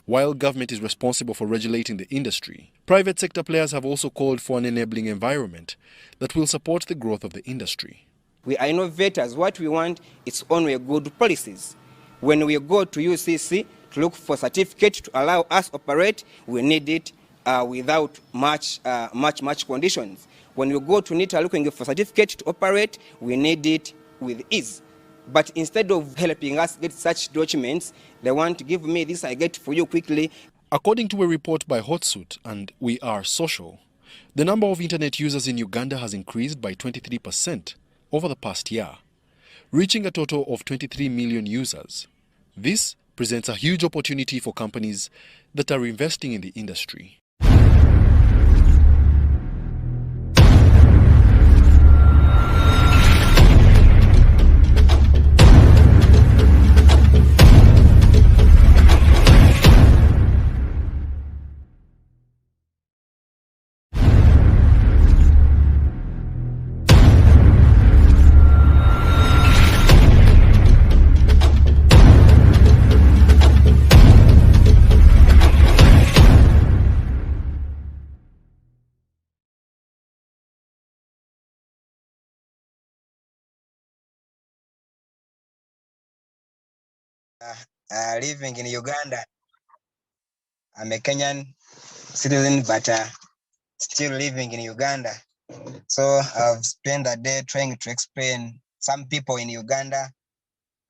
While government is responsible for regulating the industry, private sector players have also called for an enabling environment that will support the growth of the industry. We are innovators. What we want is only good policies. When we go to UCC to look for certificate to allow us operate, we need it without much conditions. When we go to NITA looking for certificate to operate, we need it with ease. But instead of helping us get such documents, they want to give me this, I get for you quickly. According to a report by Hotsuit and We Are Social, the number of internet users in Uganda has increased by 23% over the past year, reaching a total of 23 million users. This presents a huge opportunity for companies that are investing in the industry. Living in Uganda. I'm a Kenyan citizen, but still living in Uganda. So I've spent a day trying to explain some people in Uganda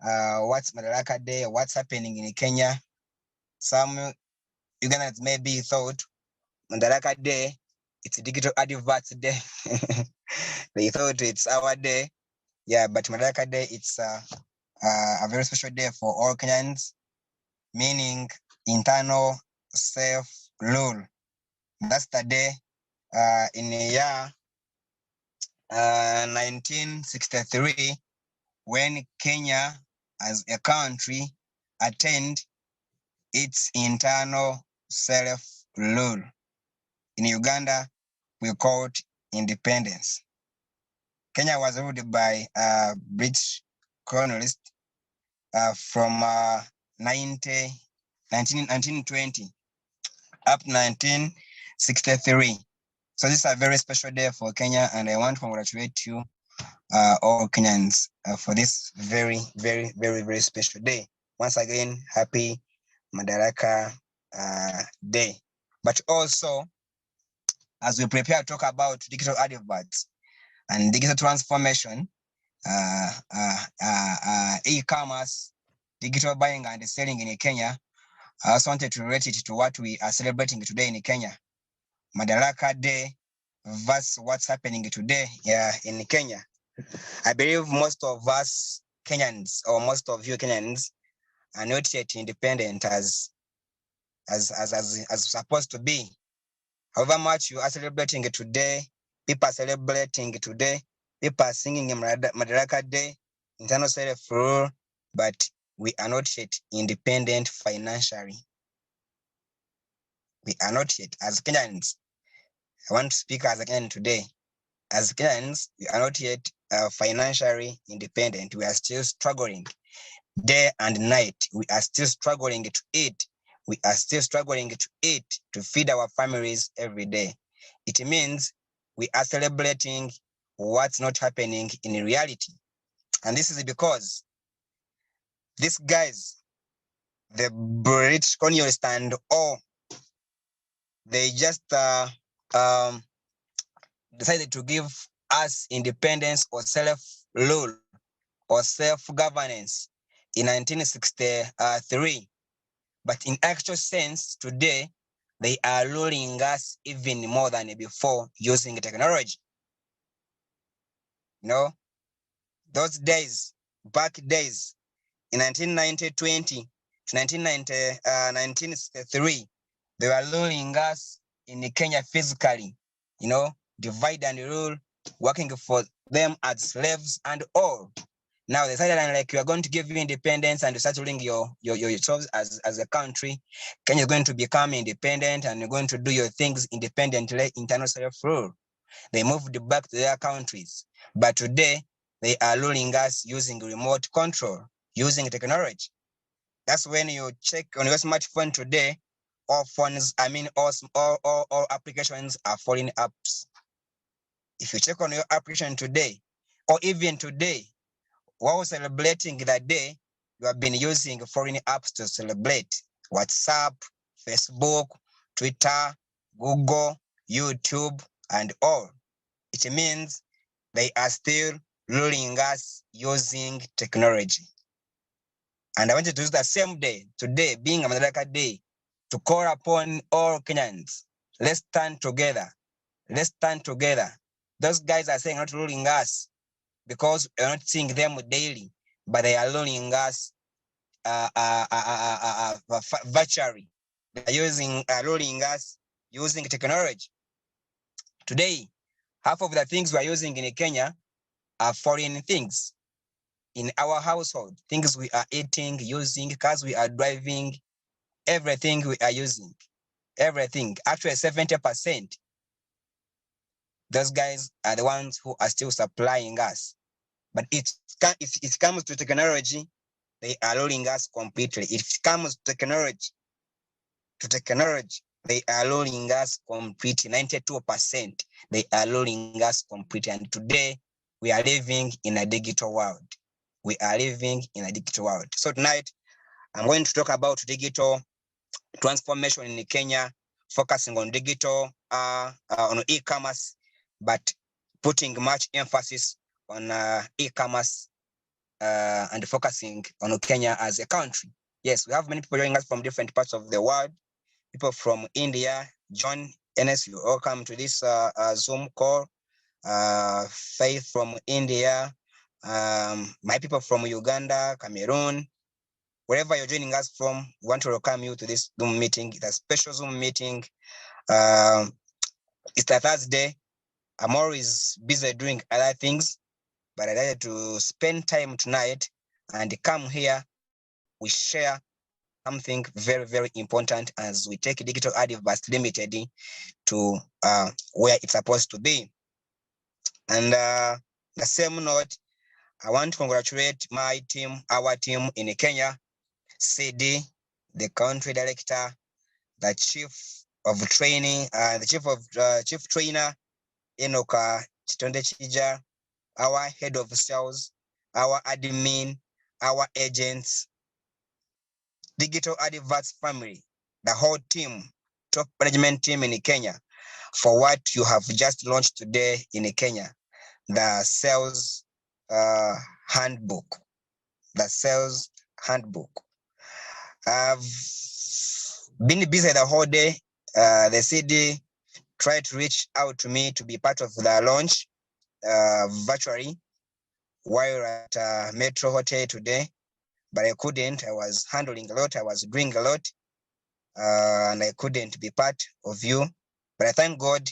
what's Madaraka Day, what's happening in Kenya. Some Ugandans maybe thought Madaraka Day, it's digital adverts day. They thought it's our day. Yeah, but Madaraka Day, it's a very special day for all Kenyans, meaning internal self-rule. That's the day in the year 1963 when Kenya as a country attained its internal self-rule. In Uganda, we call it independence. Kenya was ruled by British colonialists from 1920 up to 1963. So this is a very special day for Kenya, and I want to congratulate you, all Kenyans, for this very, very, very, very special day. Once again, happy Madaraka Day. But also, as we prepare to talk about digital adverts and digital transformation, e-commerce, digital buying and selling in Kenya, I also wanted to relate it to what we are celebrating today in Kenya. Madaraka Day versus what's happening today in Kenya. I believe most of us Kenyans, or most of you Kenyans, are not yet independent as supposed to be. However much you are celebrating today, people are celebrating today, people are singing Madaraka Day, internal self-rule, but we are not yet independent financially. We are not yet, as Kenyans. I want to speak as a Kenyan today. As Kenyans, we are not yet financially independent. We are still struggling day and night. We are still struggling to eat. We are still struggling to eat, to feed our families every day. It means we are celebrating what's not happening in reality. And this is because these guys, the British colonialists and all, they just decided to give us independence or self-rule or self-governance in 1963. But in actual sense, today, they are ruling us even more than before using technology. You know, those days, back days, in 1920 to 1963, they were ruling us in Kenya physically, you know, divide and rule, working for them as slaves and all. Now they decided like, we are going to give you independence and you start ruling yourselves as a country. Kenya is going to become independent and you're going to do your things independently, internal self-rule. They moved back to their countries. But today, they are ruling us using remote control, using technology. That's when you check on your smartphone today, all phones, all applications are foreign apps. If you check on your application today, or even today, while celebrating that day, you have been using foreign apps to celebrate. WhatsApp, Facebook, Twitter, Google, YouTube, and all. It means they are still ruling us using technology. And I wanted to use the same day, today being a Madaraka Day, to call upon all Kenyans. Let's stand together. Let's stand together. Those guys are saying not ruling us because we're not seeing them daily, but they are ruling us virtually. They're ruling us using technology. Today, half of the things we're using in Kenya are foreign things. In our household, things we are eating, using, cars we are driving, everything we are using, everything. Actually, 70%. Those guys are the ones who are still supplying us. But if it comes to technology, they are ruling us completely. If it comes to technology, they are ruling us completely. 92%, they are ruling us completely. And today, we are living in a digital world. We are living in a digital world. So tonight, I'm going to talk about digital transformation in Kenya, focusing on digital, on e-commerce, but putting much emphasis on e-commerce and focusing on Kenya as a country. Yes, we have many people joining us from different parts of the world. People from India, John, Enes, you all come to this Zoom call. Faith from India, my people from Uganda, Cameroon, wherever you're joining us from, we want to welcome you to this Zoom meeting. It's a special Zoom meeting. It's a Thursday. I'm always busy doing other things, but I decided to spend time tonight and come here. We share something very, very important as we take Digital Adverts Limited to where it's supposed to be. And the same note, I want to congratulate my team, our team in Kenya, CD, the country director, the chief of training, the chief trainer, Enoka Chitonde Chija, our head of sales, our admin, our agents, Digital Adverts family, the whole team, top management team in Kenya, for what you have just launched today in Kenya, the sales handbook. The sales handbook. I've been busy the whole day. The CD tried to reach out to me to be part of the launch virtually while at Metro Hotel today, but I couldn't. I was handling a lot. I was doing a lot, and I couldn't be part of you. But I thank God,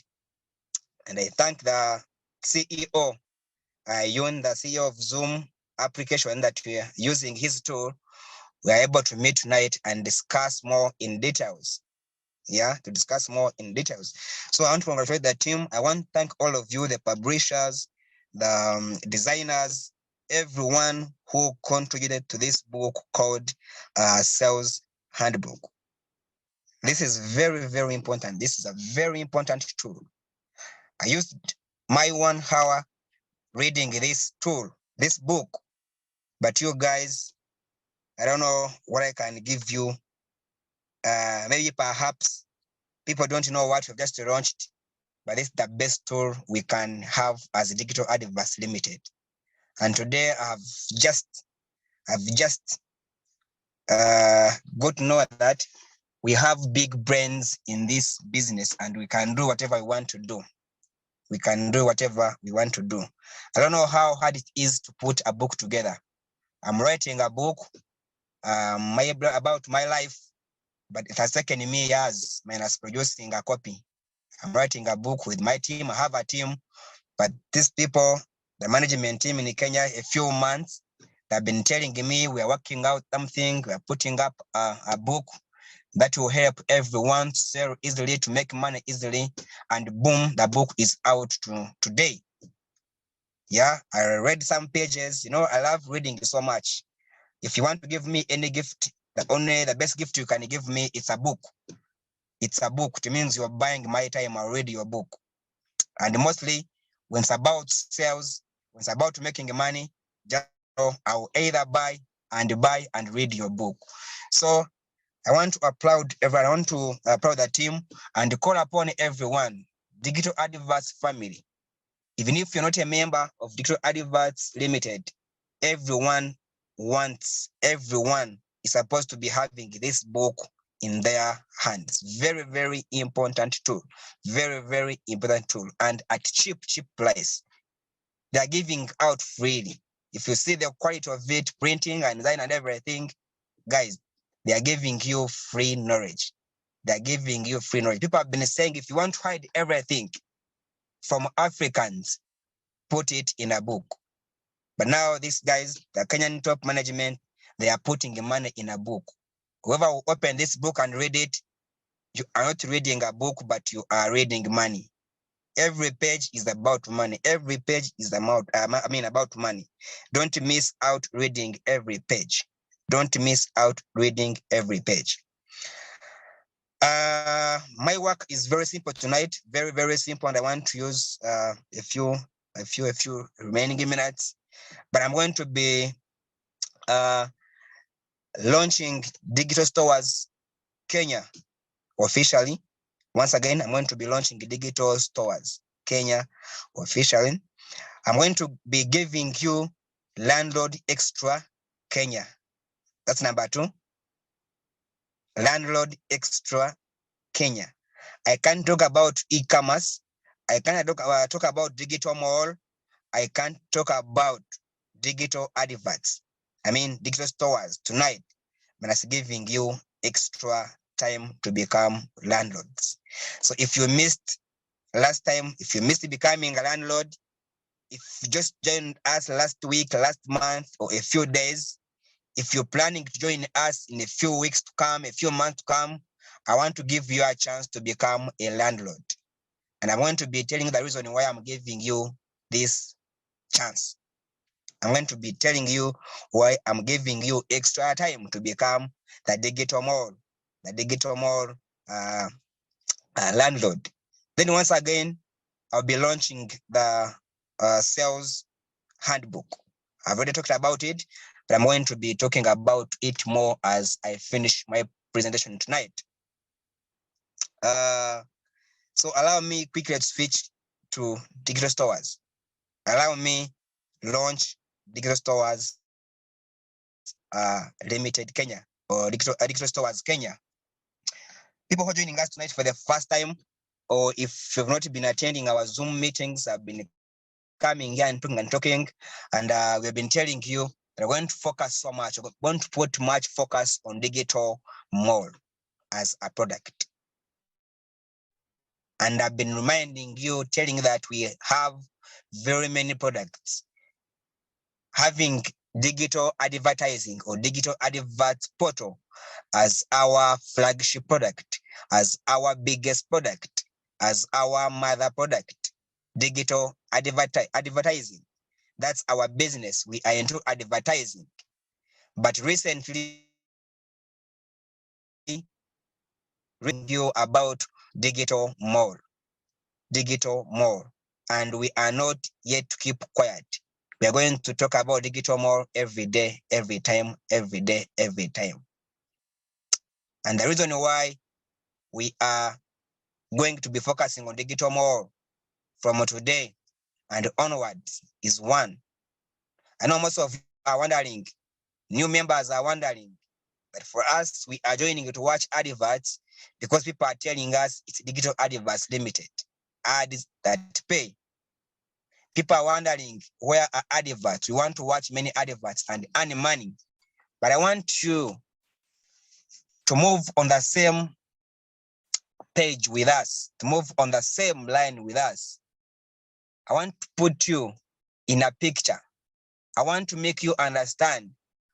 and I thank the CEO, Yun, the CEO of Zoom application, that we are using his tool. We are able to meet tonight and discuss more in details. To discuss more in details. So I want to congratulate the team. I want to thank all of you, the publishers, the designers, everyone who contributed to this book called Sales Handbook. This is very, very important. This is a very important tool. I used my 1 hour reading this tool, this book, but you guys, I don't know what I can give you. Maybe perhaps people don't know what we've just launched, but it's the best tool we can have as Digital Adverts Limited. And today I've just got to know that we have big brains in this business and we can do whatever we want to do. We can do whatever we want to do. I don't know how hard it is to put a book together. I'm writing a book about my life, but it has taken me years minus producing a copy. I'm writing a book with my team. I have a team, but these people, the management team in Kenya, a few months, they've been telling me we are working out something, we are putting up a book that will help everyone to sell easily, to make money easily, and boom, the book is out today. I read some pages. I love reading so much. If you want to give me any gift, the best gift you can give me is a book. It's a book. It means you're buying my time, I'll read your book. And mostly when it's about sales, when it's about making money, just I'll either buy and read your book. So I want to applaud everyone. I want to applaud the team and call upon everyone, Digital Adverts family. Even if you're not a member of Digital Adverts Limited, everyone is supposed to be having this book in their hands. Very, very important tool. Very, very important tool. And at cheap price. They are giving out freely. If you see the quality of it, printing and design and everything, guys, they are giving you free knowledge. They are giving you free knowledge. People have been saying, if you want to hide everything from Africans, put it in a book. But now these guys, the Kenyan top management, they are putting money in a book. Whoever will open this book and read it, you are not reading a book, but you are reading money. Every page is about money. Every page is about money. Don't miss out reading every page. Don't miss out reading every page. My work is very simple tonight. Very, very simple. And I want to use a few remaining minutes. But I'm going to be launching Digital Stores Kenya officially. Once again, I'm going to be launching Digital Stores Kenya officially. I'm going to be giving you Landlord Extra Kenya. That's number 2. Landlord Extra Kenya. I can't talk about e-commerce. I can't talk about digital mall. I can't talk about digital adverts. I mean, digital stores tonight. I'm just giving you extra time to become landlords. So if you missed last time, if you missed becoming a landlord, if you just joined us last week, last month, or a few days, if you're planning to join us in a few weeks to come, a few months to come, I want to give you a chance to become a landlord. And I'm going to be telling you the reason why I'm giving you this chance. I'm going to be telling you why I'm giving you extra time to become the digital mall landlord. Then once again, I'll be launching the sales handbook. I've already talked about it, but I'm going to be talking about it more as I finish my presentation tonight. So allow me quickly to switch to digital stores. Allow me launch digital stores limited Kenya, or digital stores Kenya. People who are joining us tonight for the first time, or if you've not been attending our Zoom meetings, I've been coming here and talking, and we've been telling you that we're going to focus so much, we're going to put much focus on digital mall as a product. And I've been reminding you, telling that we have very many products. Having digital advertising or digital adverts portal as our flagship product, as our biggest product, as our mother product, digital advertising. That's our business. We are into advertising. But recently, review about digital mall, and we are not yet to keep quiet. We are going to talk about digital mall every day, every time, every day, every time. And the reason why we are going to be focusing on digital mall from today and onwards is one. I know most of you are wondering, new members are wondering, but for us, we are joining to watch adverts because people are telling us it's Digital Adverts Limited, ads that pay. People are wondering, where are adverts? We want to watch many adverts and earn money. But I want you to move on the same page with us, to move on the same line with us. I want to put you in a picture. I want to make you understand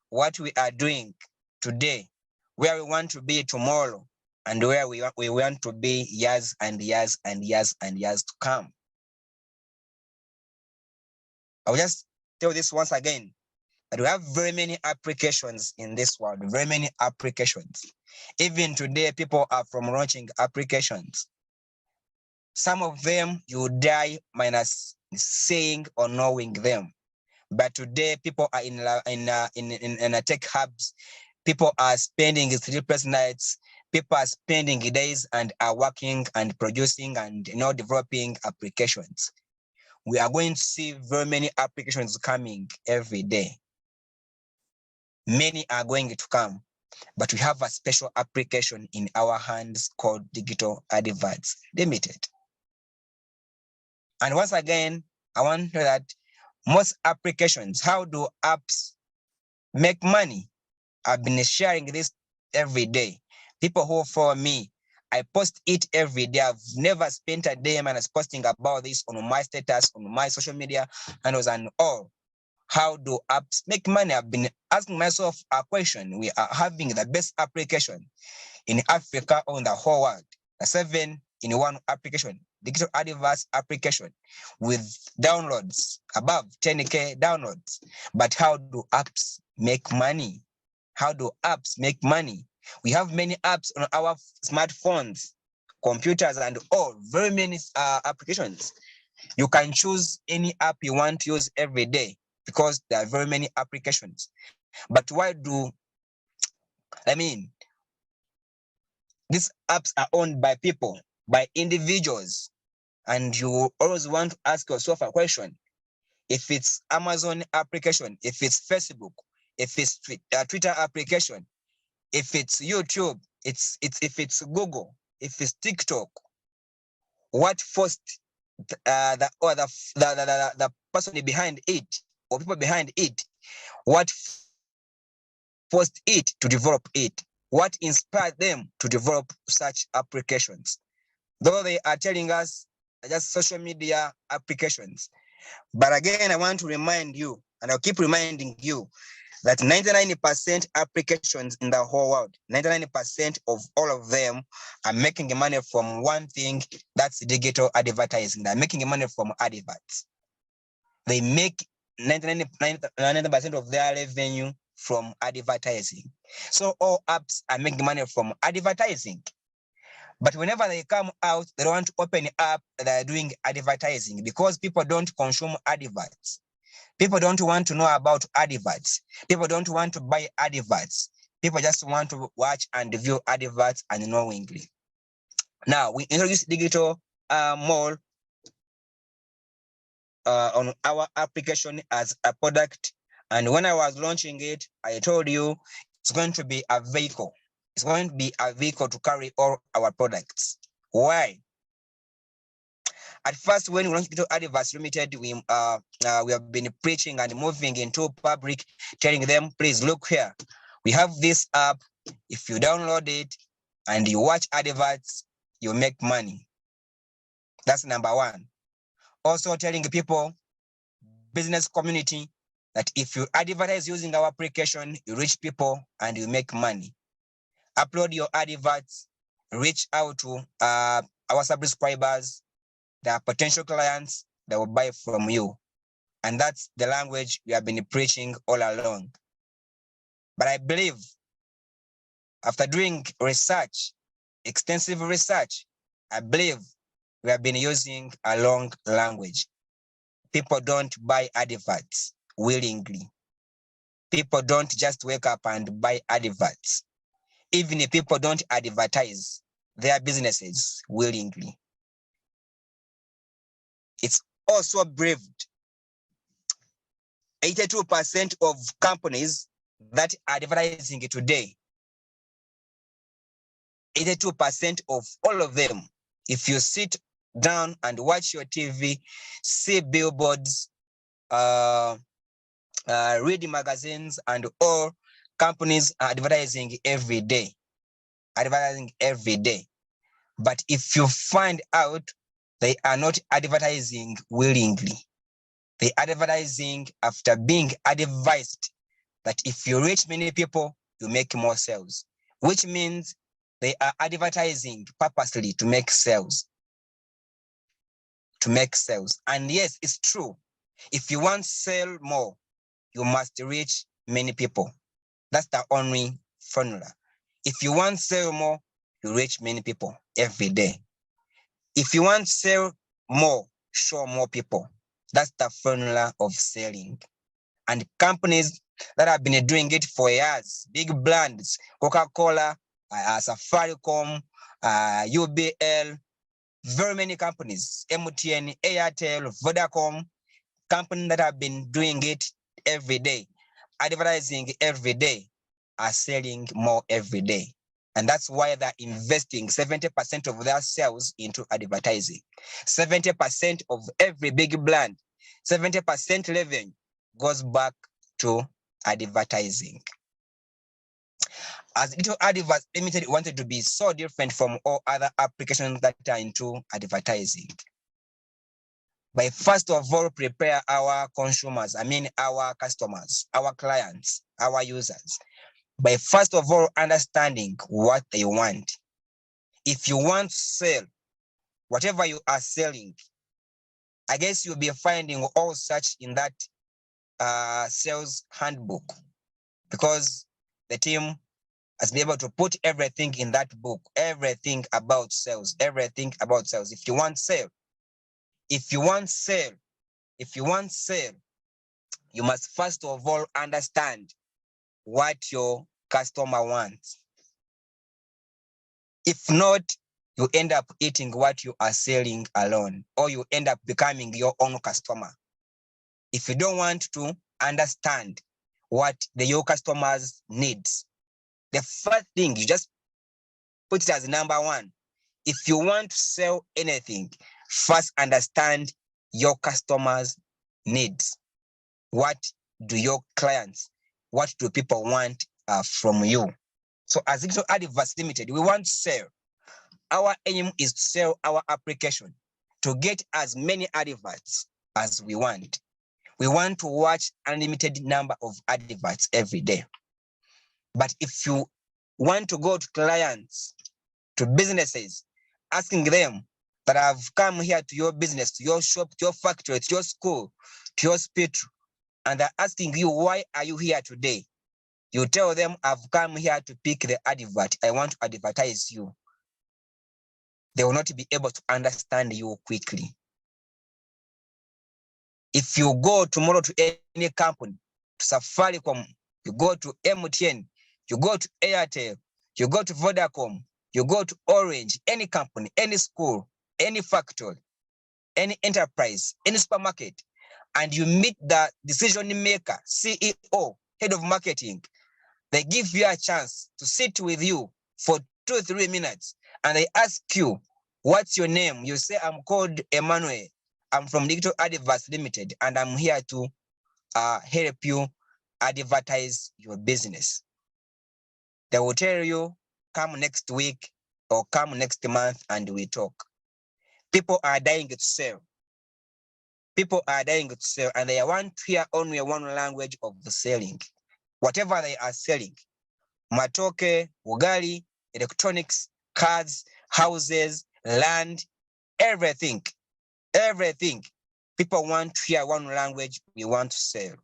what we are doing today, where we want to be tomorrow, and where we want to be years and years and years and years to come. I'll just tell this once again. But we have very many applications in this world, very many applications. Even today, people are from launching applications. Some of them you die minus seeing or knowing them. But today, people are in a tech hubs. People are spending sleepless nights. People are spending days and are working and producing and developing applications. We are going to see very many applications coming every day. Many are going to come, but we have a special application in our hands called Digital Adverts Limited. And once again, I want to know that most applications, how do apps make money? I've been sharing this every day. People who follow me, I post it every day. I've never spent a day minus posting about this on my status, on my social media handles and all. How do apps make money? I've been asking myself a question. We are having the best application in Africa or in the whole world. A 7-in-1 application, digital adverts application with downloads above 10K downloads. But how do apps make money? How do apps make money? We have many apps on our smartphones, computers, and all, very many applications. You can choose any app you want to use every day because there are very many applications. But these apps are owned by people, by individuals, and you always want to ask yourself a question. If it's Amazon application, if it's Facebook, if it's Twitter application, if it's YouTube, if it's Google, if it's TikTok, what forced the person behind it or people behind it, what forced it to develop it? What inspired them to develop such applications? Though they are telling us just social media applications. But again, I want to remind you, and I'll keep reminding you, that 99% applications in the whole world, 99% of all of them are making money from one thing, that's digital advertising. They're making money from adverts. They make 99% of their revenue from advertising. So all apps are making money from advertising. But whenever they come out, they don't want to open up that they're doing advertising because people don't consume adverts. People don't want to know about adverts. People don't want to buy adverts. People just want to watch and view adverts unknowingly. Now, we introduced digital mall on our application as a product. And when I was launching it, I told you it's going to be a vehicle. It's going to be a vehicle to carry all our products. Why? At first, when we launched Digital Adverts Limited, we have been preaching and moving into public, telling them, please look here. We have this app. If you download it and you watch adverts, you make money. That's number one. Also telling people, business community, that if you advertise using our application, you reach people and you make money. Upload your adverts, reach out to our subscribers, there are potential clients that will buy from you. And that's the language we have been preaching all along. But I believe after doing research, extensive research, I believe we have been using a wrong language. People don't buy adverts willingly. People don't just wake up and buy adverts. Even if people don't advertise their businesses willingly. It's also believed 82% of companies that are advertising today, 82% of all of them, if you sit down and watch your TV, see billboards, read magazines, and all companies are advertising every day. But if you find out they are not advertising willingly, they are advertising after being advised that if you reach many people, you make more sales, which means they are advertising purposely to make sales. And yes, it's true. If you want to sell more, you must reach many people. That's the only formula. If you want to sell more, you reach many people every day. If you want to sell more, show more people. That's the formula of selling. And companies that have been doing it for years, big brands, Coca-Cola, Safaricom, UBL, very many companies, MTN, Airtel, Vodacom, companies that have been doing it every day, advertising every day, are selling more every day. And that's why they're investing 70% of their sales into advertising. 70% of every big brand, 70% revenue goes back to advertising. As Little Adverts Limited wanted to be so different from all other applications that are into advertising. By first of all, prepare our consumers, our customers, our clients, our users. By first of all, understanding what they want. If you want to sell whatever you are selling, I guess you'll be finding all such in that sales handbook, because the team has been able to put everything in that book, everything about sales, everything about sales. If you want sale, you must first of all understand what your customer wants. If not, you end up eating what you are selling alone, or you end up becoming your own customer. If you don't want to understand what your customers needs, the first thing, you just put it as number one. If you want to sell anything, first understand your customers' needs. What do your clients, what do people want from you? So as Little Adverts Limited, we want to sell. Our aim is to sell our application to get as many adverts as we want. We want to watch unlimited number of adverts every day. But if you want to go to clients, to businesses, asking them that I've come here to your business, to your shop, to your factory, to your school, to your hospital, and they're asking you, why are you here today? You tell them, I've come here to pick the advert. I want to advertise you. They will not be able to understand you quickly. If you go tomorrow to any company, to Safaricom, you go to MTN, you go to Airtel, you go to Vodacom, you go to Orange, any company, any school, any factory, any enterprise, any supermarket, and you meet the decision maker, CEO, head of marketing, they give you a chance to sit with you for 2 or 3 minutes, and they ask you, what's your name? You say, I'm called Emmanuel. I'm from Little Adverts Limited, and I'm here to help you advertise your business. They will tell you, come next week or come next month and we talk. People are dying to sell. People are dying to sell, and they want to hear only one language of the selling. Whatever they are selling, matoke, ugali, electronics, cars, houses, land, everything. People want to hear one language we want to sell.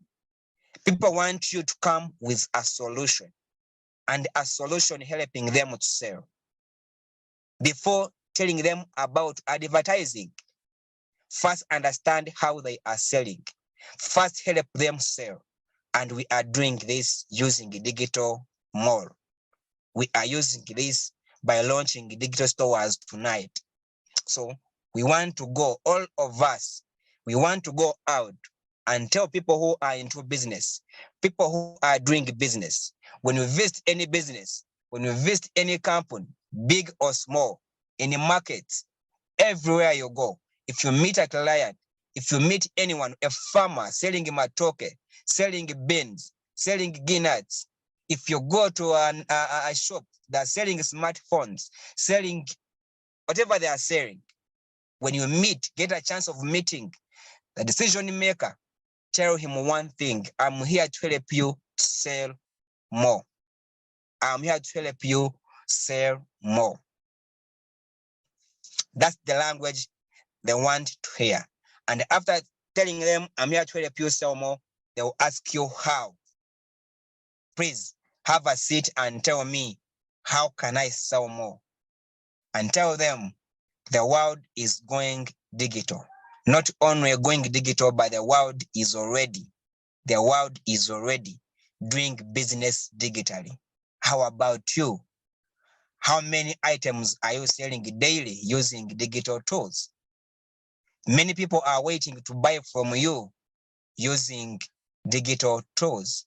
People want you to come with a solution, and a solution helping them to sell. Before telling them about advertising, first understand how they are selling. First help them sell. And we are doing this using digital more. We are using this by launching digital stores tonight. So we want to go, all of us, we want to go out and tell people who are into business, people who are doing business. When you visit any business, when you visit any company, big or small, in the market, everywhere you go, if you meet a client, if you meet anyone, a farmer selling matoke, selling beans, selling peanuts, if you go to a shop that's selling smartphones, selling whatever they are selling, when you meet, get a chance of meeting the decision maker, tell him one thing: I'm here to help you sell more. I'm here to help you sell more. That's the language they want to hear. And after telling them, I'm here to help you sell more, they will ask you how. Please have a seat and tell me, how can I sell more? And tell them the world is going digital. Not only going digital, but the world is already doing business digitally. How about you? How many items are you selling daily using digital tools? Many people are waiting to buy from you using digital tools.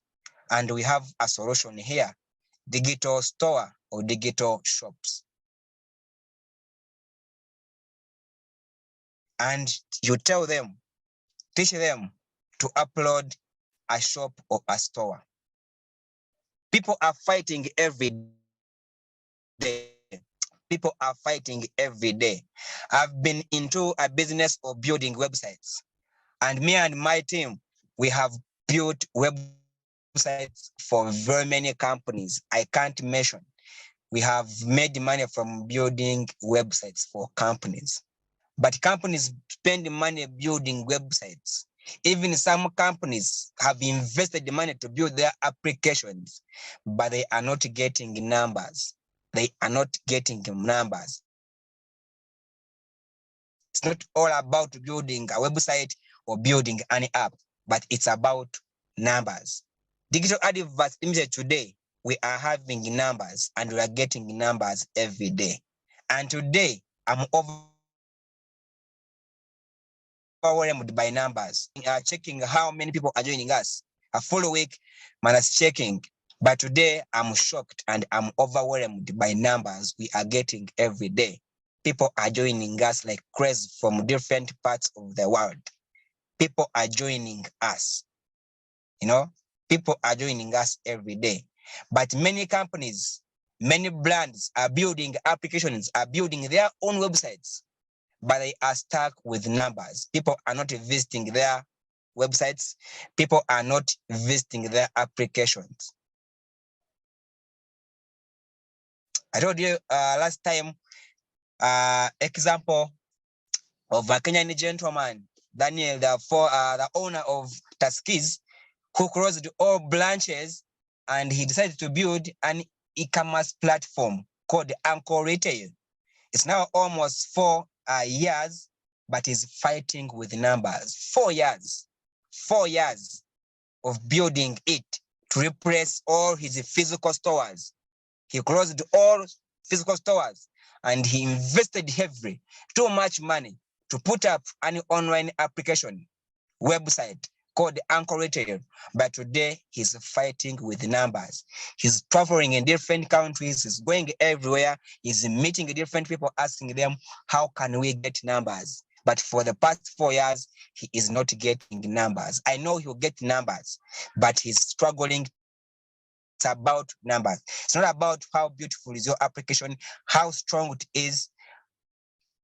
And we have a solution here: digital store or digital shops. And you tell them, teach them to upload a shop or a store. People are fighting every day. People are fighting every day. I've been into a business of building websites, and me and my team, we have built websites for very many companies. I can't mention. We have made money from building websites for companies. But companies spend money building websites. Even some companies have invested money to build their applications, but they are not getting numbers. They are not getting numbers. It's not all about building a website or building an app, but it's about numbers. Digital adverts limited today, we are having numbers and we are getting numbers every day. And today, I'm overwhelmed by numbers. Checking how many people are joining us. A full week, man, is checking. But today, I'm shocked and I'm overwhelmed by numbers we are getting every day. People are joining us like crazy from different parts of the world. People are joining us. People are joining us every day. But many companies, many brands are building applications, are building their own websites, but they are stuck with numbers. People are not visiting their websites. People are not visiting their applications. I told you last time, example of a Kenyan gentleman, Daniel, the owner of Taskis, who closed all branches, and he decided to build an e-commerce platform called Anchor Retail. It's now almost 4 years, but he's fighting with numbers. 4 years. 4 years of building it to replace all his physical stores. He closed all physical stores and he invested heavily, too much money to put up an online application website called Anchor Retail. But today he's fighting with numbers. He's traveling in different countries, he's going everywhere, he's meeting different people, asking them, how can we get numbers? But for the past 4 years, he is not getting numbers. I know he'll get numbers, but he's struggling. It's about numbers. It's not about how beautiful is your application, how strong it is,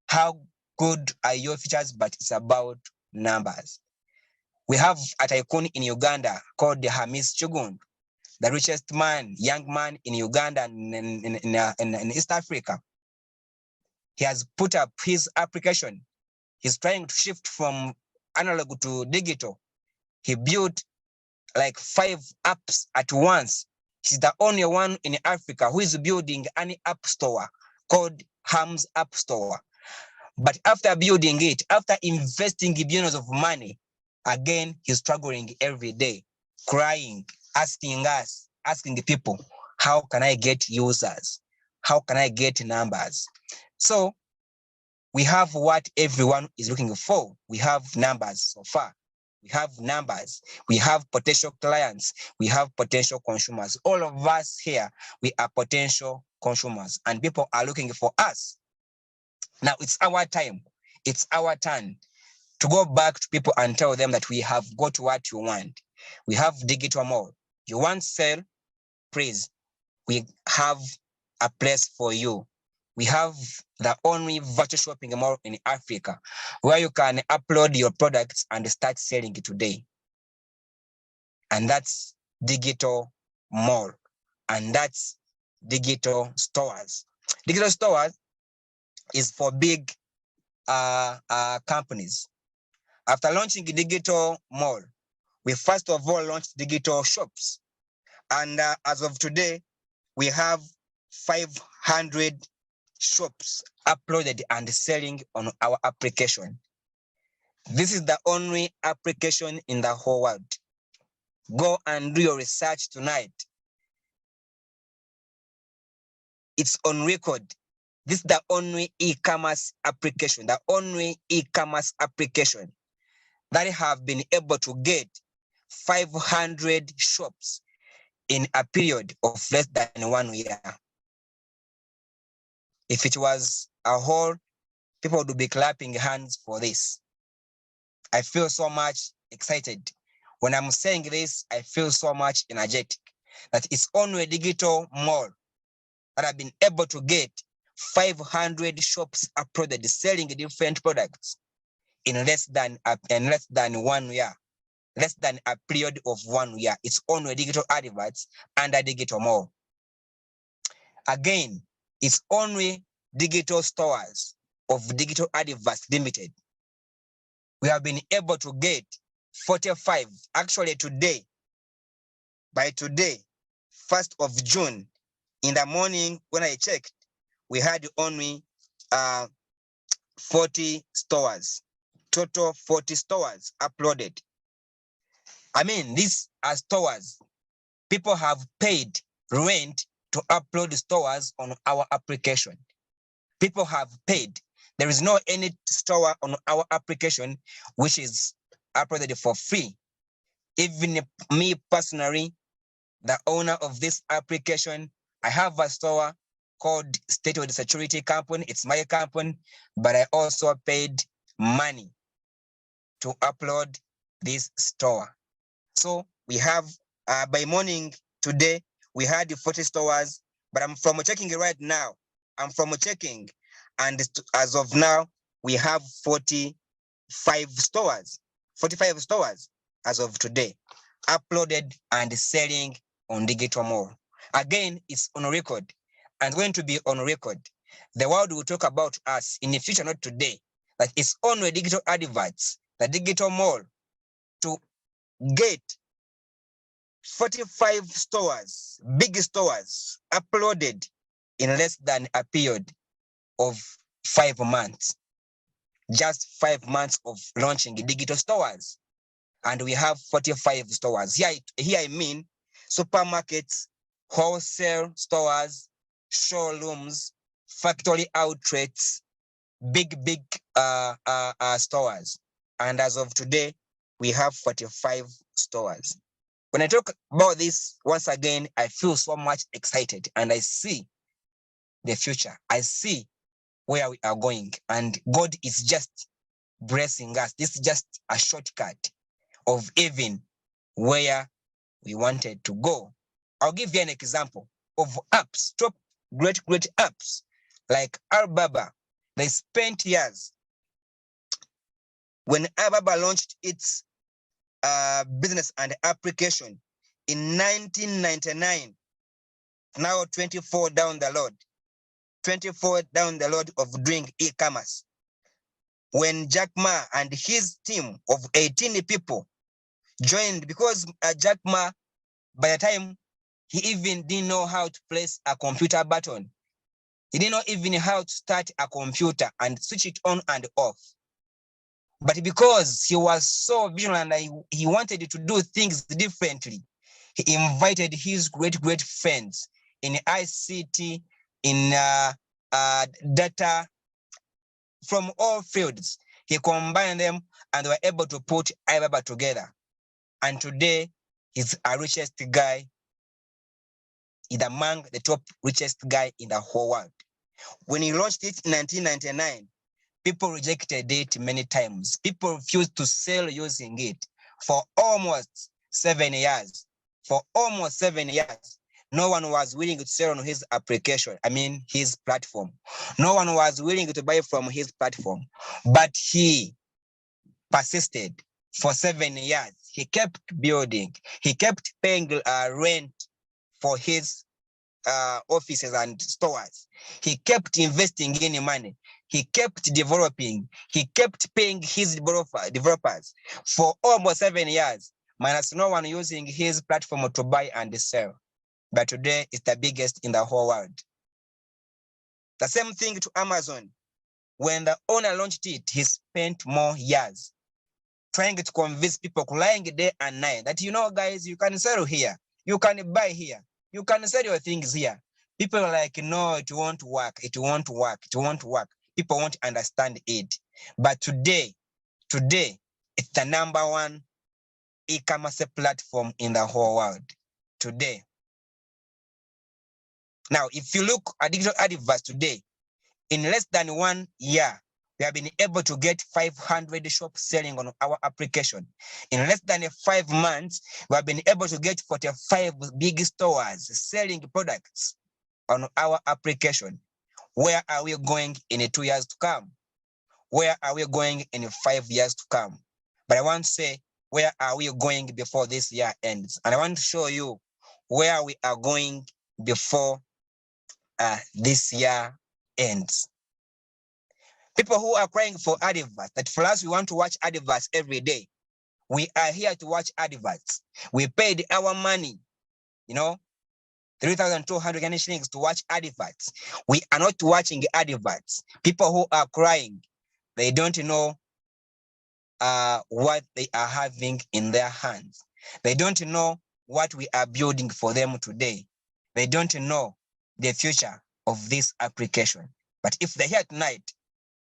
how good are your features, but it's about numbers. We have a tycoon in Uganda called Hamis Chugun, the richest man, young man in Uganda in East Africa. He has put up his application. He's trying to shift from analog to digital. He built like 5 apps at once. He's the only one in Africa who is building an app store called Ham's App Store. But after building it, after investing billions of money, again, he's struggling every day, crying, asking us, asking the people, how can I get users? How can I get numbers? So we have what everyone is looking for. We have numbers so far. We have numbers. We have potential clients. We have potential consumers. All of us here, we are potential consumers, and people are looking for us. Now it's our time. It's our turn to go back to people and tell them that we have got what you want. We have digital mall. You want sell, please. We have a place for you. We have the only virtual shopping mall in Africa where you can upload your products and start selling it today. And that's digital mall. And that's digital stores. Digital stores is for big companies. After launching a digital mall, we first of all launched digital shops. And as of today, we have 500 shops uploaded and selling on our application. This is the only application in the whole world. Go and do your research tonight. It's on record. This is the only e-commerce application, that have been able to get 500 shops in a period of less than 1 year. If it was a whole, people would be clapping hands for this. I feel so much excited. When I'm saying this, I feel so much energetic that it's only a digital mall that have been able to get 500 shops uploaded selling different products in less than 1 year, less than a period of 1 year. It's only digital adverts and a digital mall. Again, it's only digital stores of Digital Adverts Limited. We have been able to get 45. Actually, today, by today, 1st of June, in the morning when I checked, we had only 40 stores, total 40 stores uploaded. I mean, these are stores. People have paid rent to upload stores on our application. People have paid. There is no any store on our application which is uploaded for free. Even me personally, the owner of this application, I have a store called State of the Security Company. It's my company, but I also paid money to upload this store. So we have, by morning today, we had 40 stores, but I'm from checking right now. I'm from checking, and as of now, we have 45 stores as of today, uploaded and selling on digital mall. Again, it's on record and going to be on record. The world will talk about us in the future, not today. That it's only digital adverts, the digital mall, to get 45 stores, big stores, uploaded in less than a period of 5 months. Just 5 months of launching digital stores. And we have 45 stores. Here I mean supermarkets, wholesale stores, showrooms, factory outlets, big stores. And as of today, we have 45 stores. When I talk about this, once again, I feel so much excited and I see the future. I see where we are going, and God is just blessing us. This is just a shortcut of even where we wanted to go. I'll give you an example of apps, top great apps like Alibaba. They spent years. When Alibaba launched its business and application in 1999, now 24 down the road of doing e-commerce. When Jack Ma and his team of 18 people joined, because Jack Ma, by the time, he even didn't know how to place a computer button. He didn't know even how to start a computer and switch it on and off. But because he was so visionary and he wanted to do things differently, he invited his great friends in ICT, in data, from all fields. He combined them and were able to put Alibaba together. And today, he's a richest guy. He's among the top richest guy in the whole world. When he launched it in 1999, people rejected it many times. People refused to sell using it for almost 7 years. For almost 7 years, no one was willing to sell on his application, his platform. No one was willing to buy from his platform, but he persisted for 7 years. He kept building. He kept paying rent for his offices and stores. He kept investing in money. He kept developing. He kept paying his developers for almost 7 years. minus no one using his platform to buy and sell. But today it's the biggest in the whole world. The same thing to Amazon. When the owner launched it, he spent more years trying to convince people, lying day and night, that, you know, guys, you can sell here, you can buy here, you can sell your things here. People are like, no, it won't work, it won't work, it won't work. People won't understand it. But today, it's the #1 e-commerce platform in the whole world. Today. Now, if you look at digital adverts today, in less than 1 year, we have been able to get 500 shops selling on our application. In less than 5 months, we have been able to get 45 big stores selling products on our application. Where are we going in 2 years to come? Where are we going in 5 years to come? But I want to say, where are we going before this year ends? And I want to show you where we are going before this year ends. People who are crying for adverts, that for us, we want to watch adverts every day. We are here to watch adverts. We paid our money, 3,200 Kenyan shillings to watch adverts. We are not watching adverts. People who are crying, they don't know what they are having in their hands. They don't know what we are building for them today. They don't know the future of this application. But if they're here tonight,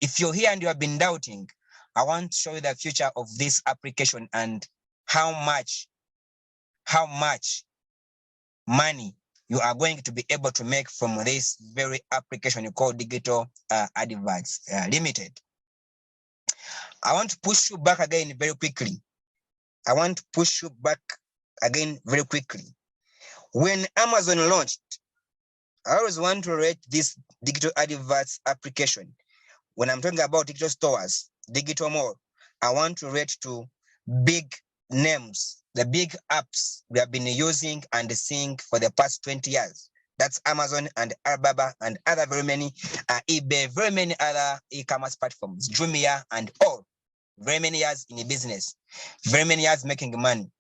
if you're here and you have been doubting, I want to show you the future of this application and how much money you are going to be able to make from this very application you call Digital Adverts Limited. I want to push you back again very quickly. When Amazon launched, I always want to rate this Digital Adverts application. When I'm talking about digital stores, digital mall, I want to rate to big names, the big apps we have been using and seeing for the past 20 years. That's Amazon and Alibaba and other very many, eBay, very many other e-commerce platforms, Jumia and all. Very many years in a business, very many years making money.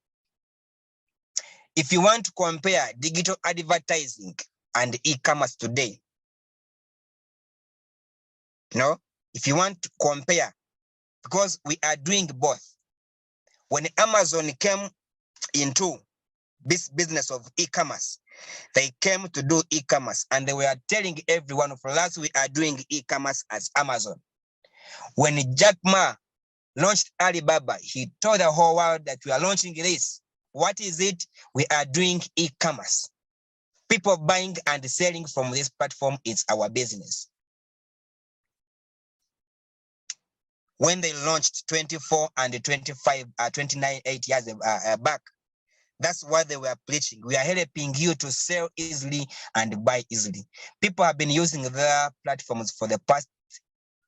If you want to compare digital advertising and e-commerce today, if you want to compare, because we are doing both. When Amazon came into this business of e-commerce, they came to do e-commerce and they were telling everyone, for us, we are doing e-commerce as Amazon. When Jack Ma launched Alibaba, he told the whole world that we are launching this. What is it? We are doing e-commerce. People buying and selling from this platform is our business. When they launched 24 and 25, 29, 8 years back, that's what they were preaching. We are helping you to sell easily and buy easily. People have been using their platforms for the past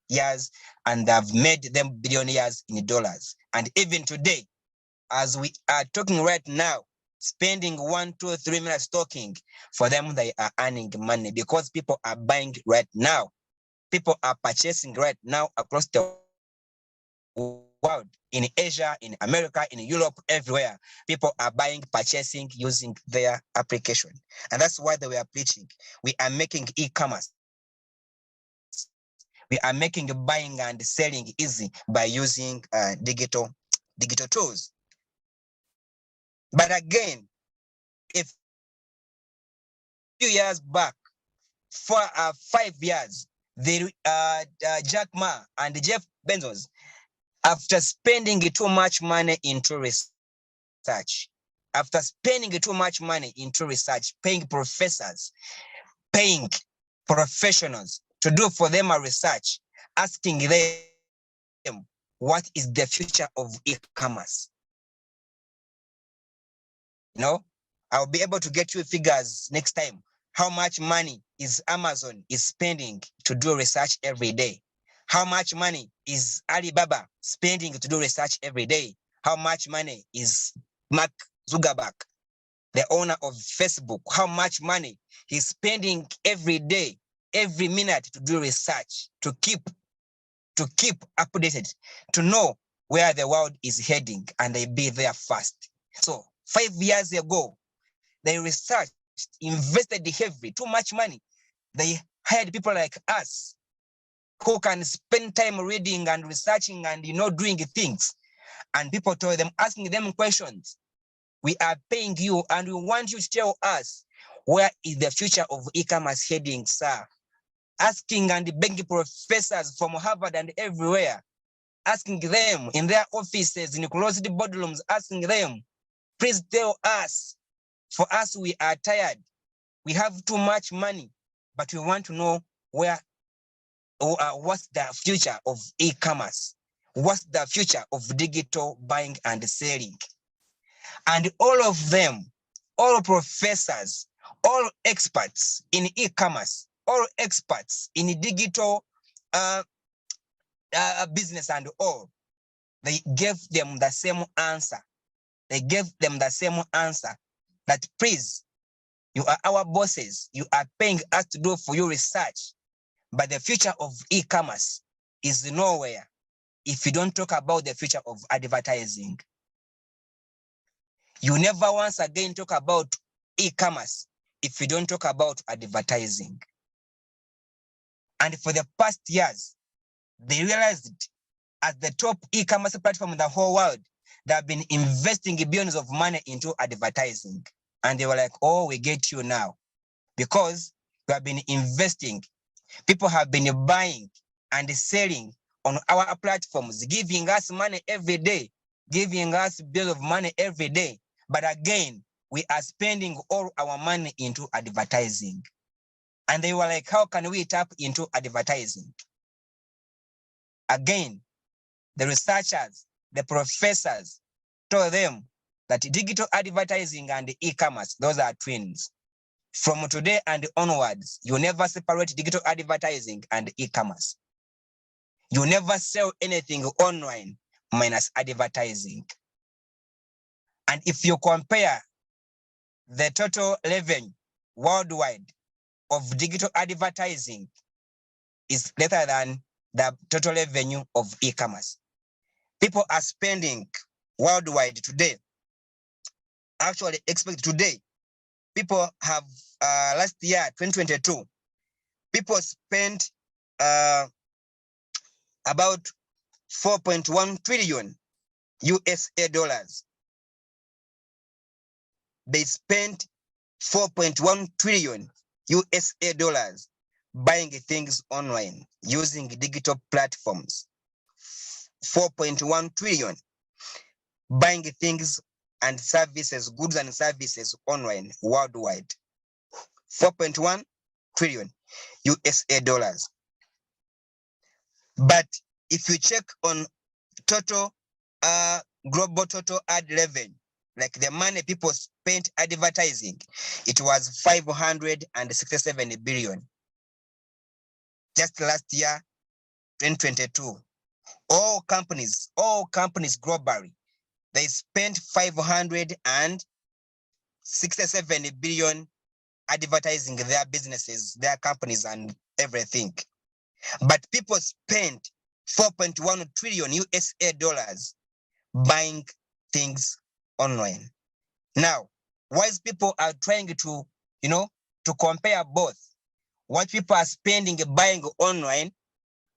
years and have made them billionaires in dollars. And even today, as we are talking right now, spending 1, 2, 3 minutes talking, for them, they are earning money because people are buying right now. People are purchasing right now across the world, in Asia, in America, in Europe, everywhere. People are buying, purchasing, using their application. And that's why they were preaching. We are making e-commerce. We are making buying and selling easy by using digital tools. But again, if few years back, for 5 years, Jack Ma and Jeff Bezos, after spending too much money into research, paying professors, paying professionals to do for them a research, asking them what is the future of e-commerce. I'll be able to get you figures next time. How much money is Amazon spending to do research every day? How much money is Alibaba spending to do research every day? How much money is Mark Zuckerberg, the owner of Facebook? How much money he's spending every day, every minute to do research, to keep updated, to know where the world is heading, and they be there fast. So 5 years ago, they researched, invested heavily, too much money. They hired people like us who can spend time reading and researching and doing things. And people told them, asking them questions. We are paying you and we want you to tell us, where is the future of e-commerce heading, sir? Asking and begging professors from Harvard and everywhere, asking them in their offices, in closed boardrooms, asking them, please tell us. For us, we are tired. We have too much money, but we want to know what's the future of e-commerce? What's the future of digital buying and selling? And all of them, all professors, all experts in e-commerce, all experts in digital business and all, they gave them the same answer. They gave them the same answer that, please, you are our bosses. You are paying us to do for you research. But the future of e-commerce is nowhere if you don't talk about the future of advertising. You never once again talk about e-commerce if you don't talk about advertising. And for the past years, they realized as the top e-commerce platform in the whole world, they have been investing billions of money into advertising. And they were like, oh, we get you now. Because we have been investing. People have been buying and selling on our platforms, giving us money every day, giving us bills of money every day. But again, we are spending all our money into advertising. And they were like, how can we tap into advertising? Again, the researchers, the professors told them that digital advertising and e-commerce, those are twins. From today and onwards, you never separate digital advertising and e-commerce. You never sell anything online minus advertising. And if you compare the total revenue worldwide of digital advertising, is lesser than the total revenue of e-commerce. People are spending worldwide today. Actually, expect today, people have last year, 2022, people spent about 4.1 trillion USA dollars. They spent 4.1 trillion USA dollars buying things online using digital platforms. 4.1 trillion buying things and services, goods and services online worldwide. 4.1 trillion USA dollars. But if you check on total global total ad revenue, like the money people spent advertising, it was 567 billion. Just last year, 2022. All companies globally, they spent 567 billion advertising their businesses, their companies and everything. But people spent 4.1 trillion USA dollars buying things online. Now, wise people are trying to, to compare both what people are spending buying online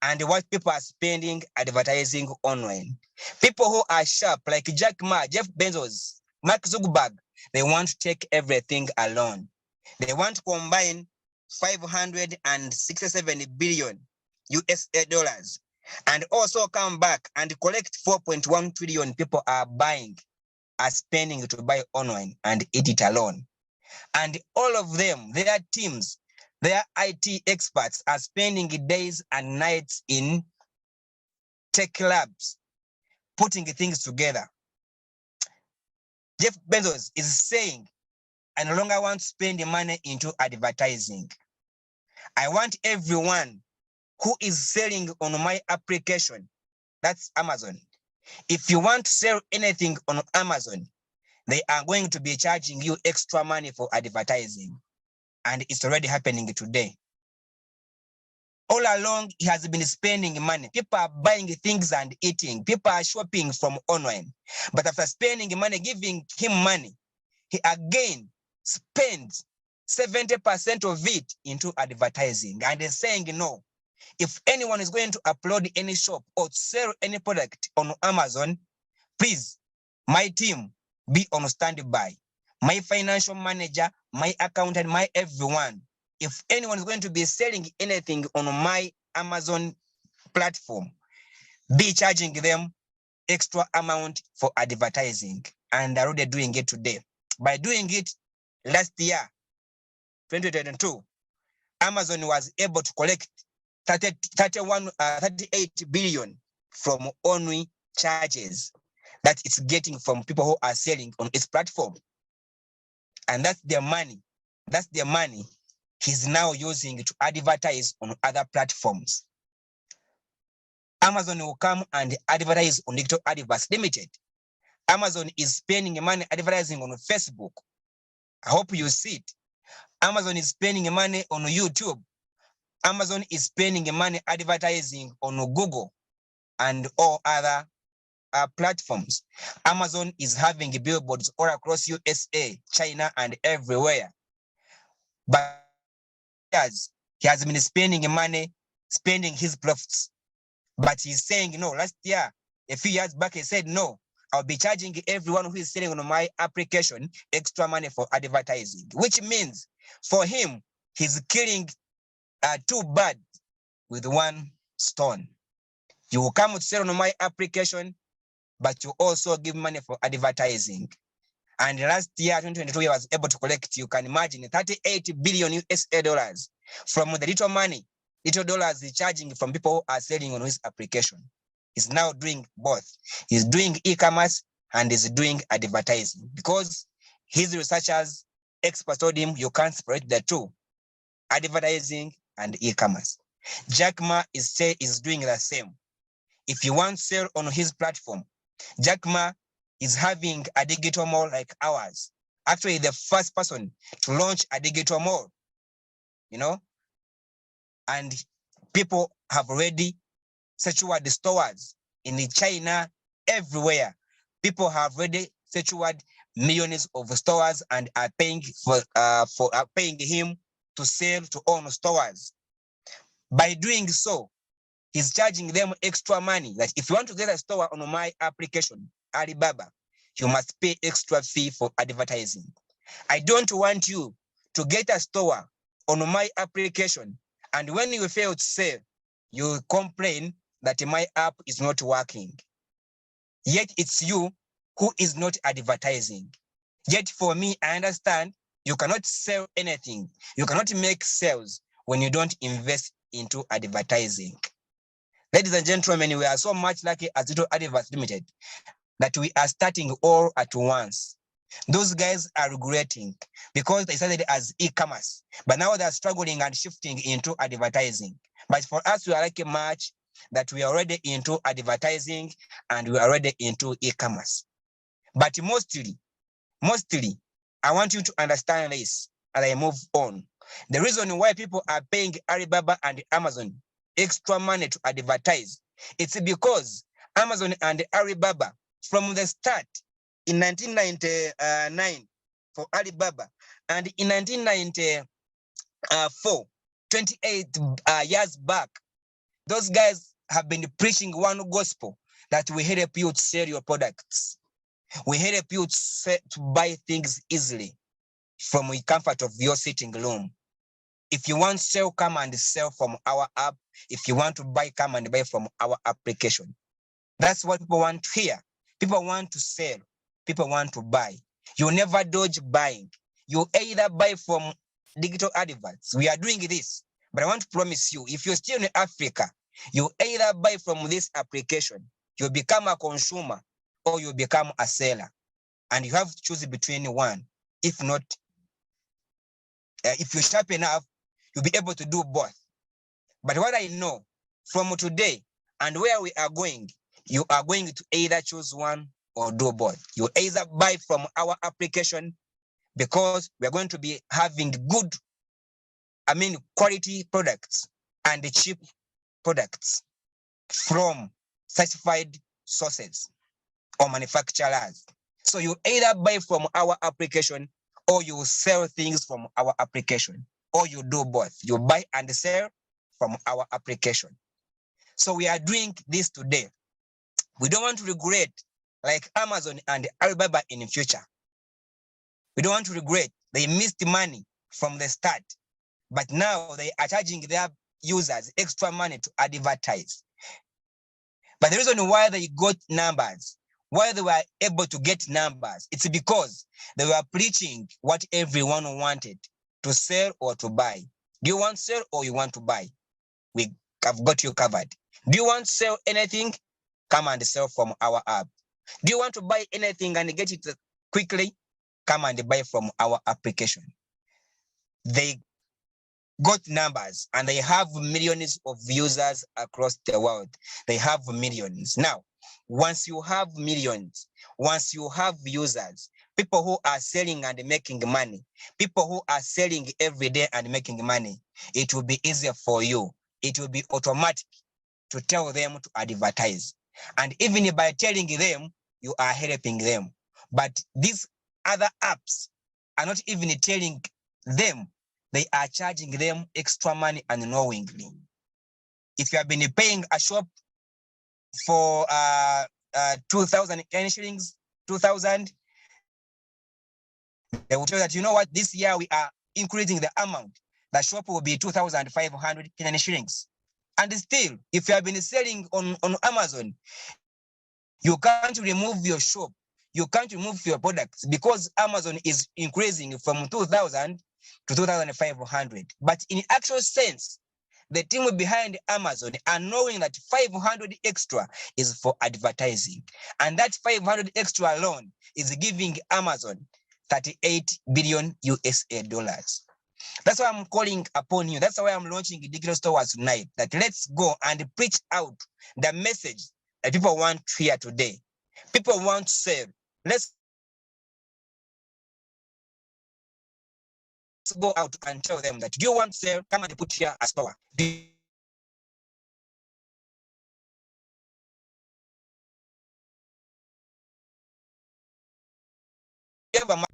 and what people are spending advertising online. People who are sharp, like Jack Ma, Jeff Bezos, Mark Zuckerberg, they want to take everything alone. They want to combine 567 billion USA dollars and also come back and collect 4.1 trillion people are spending to buy online and eat it alone. And all of them, their teams, their IT experts are spending days and nights in tech labs, putting things together. Jeff Bezos is saying, I no longer want to spend the money into advertising. I want everyone who is selling on my application, that's Amazon. If you want to sell anything on Amazon, they are going to be charging you extra money for advertising. And it's already happening today. All along, he has been spending money. People are buying things and eating. People are shopping from online. But after spending money, giving him money, he again spends 70% of it into advertising and is saying, no, if anyone is going to upload any shop or sell any product on Amazon, please, my team, be on standby. My financial manager, my accountant, my everyone. If anyone is going to be selling anything on my Amazon platform, be charging them extra amount for advertising. And they're already doing it today. By doing it last year, 2022, Amazon was able to collect 38 billion from only charges that it's getting from people who are selling on its platform. And that's their money. That's their money he's now using to advertise on other platforms. Amazon will come and advertise on Digital Adverts Limited. Amazon is spending money advertising on Facebook. I hope you see it. Amazon is spending money on YouTube. Amazon is spending money advertising on Google and all other platforms. Amazon is having billboards all across USA, China, and everywhere. But he has been spending money, spending his profits. But he's saying, no, last year, a few years back, he said, no, I'll be charging everyone who is selling on my application extra money for advertising, which means for him, he's killing two birds with one stone. You will come to sell on my application, but you also give money for advertising. And last year, 2022, he was able to collect, you can imagine, 38 billion USA dollars from the little money, little dollars he's charging from people who are selling on his application. He's now doing both. He's doing e-commerce and he's doing advertising because his researchers, experts told him you can't separate the two, advertising and e-commerce. Jack Ma is doing the same. If you want to sell on his platform, Jack Ma is having a digital mall like ours. Actually, the first person to launch a digital mall, and people have already secured the stores in China, everywhere. People have already secured millions of stores and are paying paying him to sell to own stores. By doing so, he's charging them extra money. That if you want to get a store on my application, Alibaba, you must pay extra fee for advertising. I don't want you to get a store on my application, and when you fail to sell, you complain that my app is not working. Yet it's you who is not advertising. Yet for me, I understand you cannot sell anything. You cannot make sales when you don't invest into advertising. Ladies and gentlemen, we are so much lucky as Digital Adverts Limited that we are starting all at once. Those guys are regretting because they started as e-commerce, but now they're struggling and shifting into advertising. But for us, we are like a match that we are already into advertising and we are already into e-commerce. But mostly, I want you to understand this as I move on. The reason why people are paying Alibaba and Amazon extra money to advertise, it's because Amazon and Alibaba, from the start in 1999 for Alibaba, and in 1994, 28 years back, those guys have been preaching one gospel that we help you to sell your products. We help you to buy things easily from the comfort of your sitting room. If you want to sell, come and sell from our app. If you want to buy, come and buy from our application. That's what people want to hear. People want to sell. People want to buy. You never dodge buying. You either buy from Digital Adverts. We are doing this. But I want to promise you, if you're still in Africa, you either buy from this application, you become a consumer, or you become a seller. And you have to choose between one. If not, if you're sharp enough, you'll be able to do both. But what I know from today and where we are going, you are going to either choose one or do both. You either buy from our application because we are going to be having good, quality products and cheap products from certified sources or manufacturers. So you either buy from our application or you sell things from our application, or you do both. You buy and sell from our application. So we are doing this today. We don't want to regret like Amazon and Alibaba in the future. We don't want to regret they missed money from the start, but now they are charging their users extra money to advertise. But the reason why they got numbers, why they were able to get numbers, it's because they were preaching what everyone wanted, to sell or to buy. Do you want to sell or you want to buy? We have got you covered. Do you want to sell anything? Come and sell from our app. Do you want to buy anything and get it quickly? Come and buy from our application. They got numbers and they have millions of users across the world. They have millions. Now, once you have millions, once you have users, people who are selling and making money, people who are selling every day and making money, it will be easier for you. It will be automatic to tell them to advertise. And even by telling them, you are helping them. But these other apps are not even telling them, they are charging them extra money unknowingly. If you have been paying a shop for 2,000 shillings, 2,000, they will tell you that, you know what, this year we are increasing the amount. The shop will be 2,500 Kenyan shillings. And still, if you have been selling on Amazon, you can't remove your shop. You can't remove your products because Amazon is increasing from 2,000 to 2,500. But in actual sense, the team behind Amazon are knowing that 500 extra is for advertising. And that 500 extra alone is giving Amazon 38 billion USA dollars. That's why I'm calling upon you. That's why I'm launching Digital Stores tonight. That let's go and preach out the message that people want to hear today. People want to sell. Let's go out and tell them that, do you want to sell? Come and put here a store. Do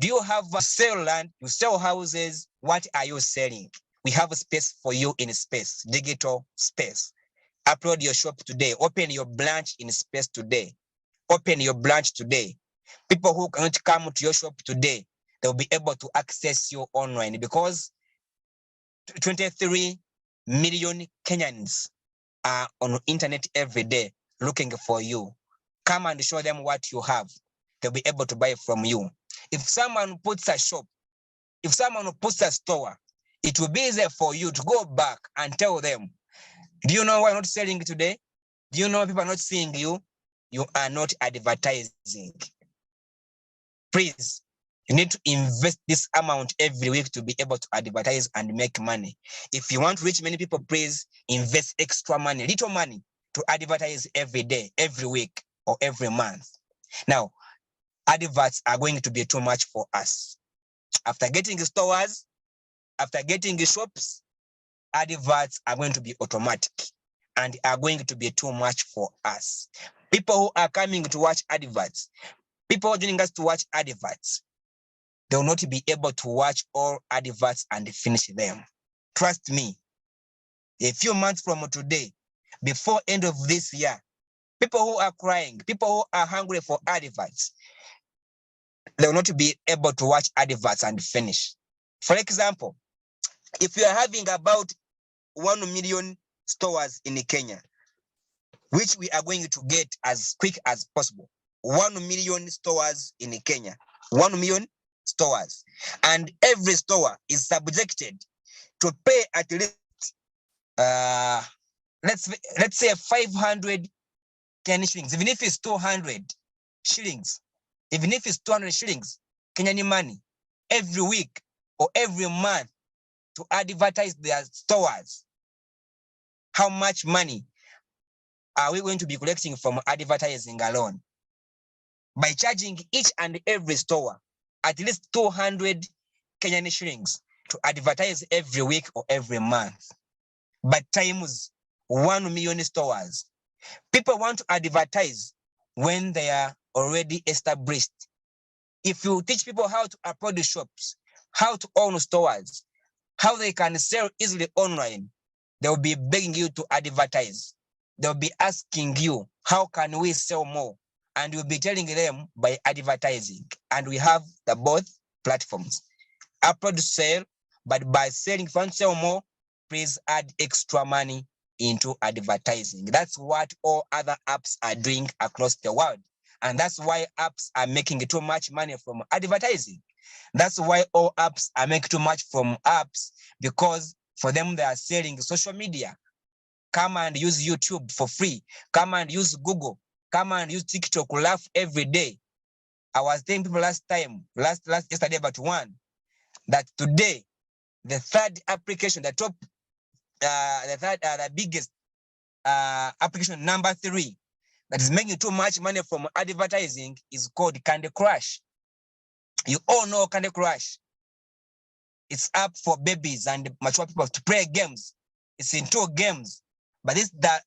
you have a sell land? You sell houses. What are you selling? We have a space for you in space, digital space. Upload your shop today. Open your branch in space today. Open your branch today. People who cannot come to your shop today, they'll be able to access you online because 23 million Kenyans are on internet every day looking for you. Come and show them what you have. They'll be able to buy from you. If someone puts a shop, if someone puts a store, it will be easier for you to go back and tell them, do you know why I'm not selling today? Do you know people are not seeing you? You are not advertising. Please, you need to invest this amount every week to be able to advertise and make money. If you want to reach many people, please invest extra money, little money, to advertise every day, every week, or every month. Now, adverts are going to be too much for us. After getting stores, after getting shops, adverts are going to be automatic and are going to be too much for us. People who are coming to watch adverts, people who are joining us to watch adverts, they will not be able to watch all adverts and finish them. Trust me, a few months from today, before end of this year, people who are crying, people who are hungry for adverts, they will not be able to watch adverts and finish. For example, if you are having about 1 million stores in Kenya, which we are going to get as quick as possible, 1 million stores in Kenya, 1 million stores, and every store is subjected to pay at least let's say 500 Kenyan shillings, even if it's 200 shillings, even if it's 200 shillings Kenyan money every week or every month to advertise their stores. How much money are we going to be collecting from advertising alone? By charging each and every store at least 200 Kenyan shillings to advertise every week or every month. but times 1 million stores. People want to advertise when they are already established. If you teach people how to approach shops, how to own stores, how they can sell easily online, they will be begging you to advertise. They'll be asking you, how can we sell more? And you'll be telling them by advertising. And we have the both platforms. Upload sale, but by selling, if you want to sell more, please add extra money into advertising. That's what all other apps are doing across the world. And that's why apps are making too much money from advertising. That's why all apps are making too much from apps, because for them, they are selling social media. Come and use YouTube for free. Come and use Google. Come and use TikTok. Laugh every day. I was telling people yesterday about one, that today, the third application, the biggest application, number 3, that is making too much money from advertising is called Candy Crush. You all know Candy Crush. It's up for babies and mature people to play games. It's in 2 games, but it's the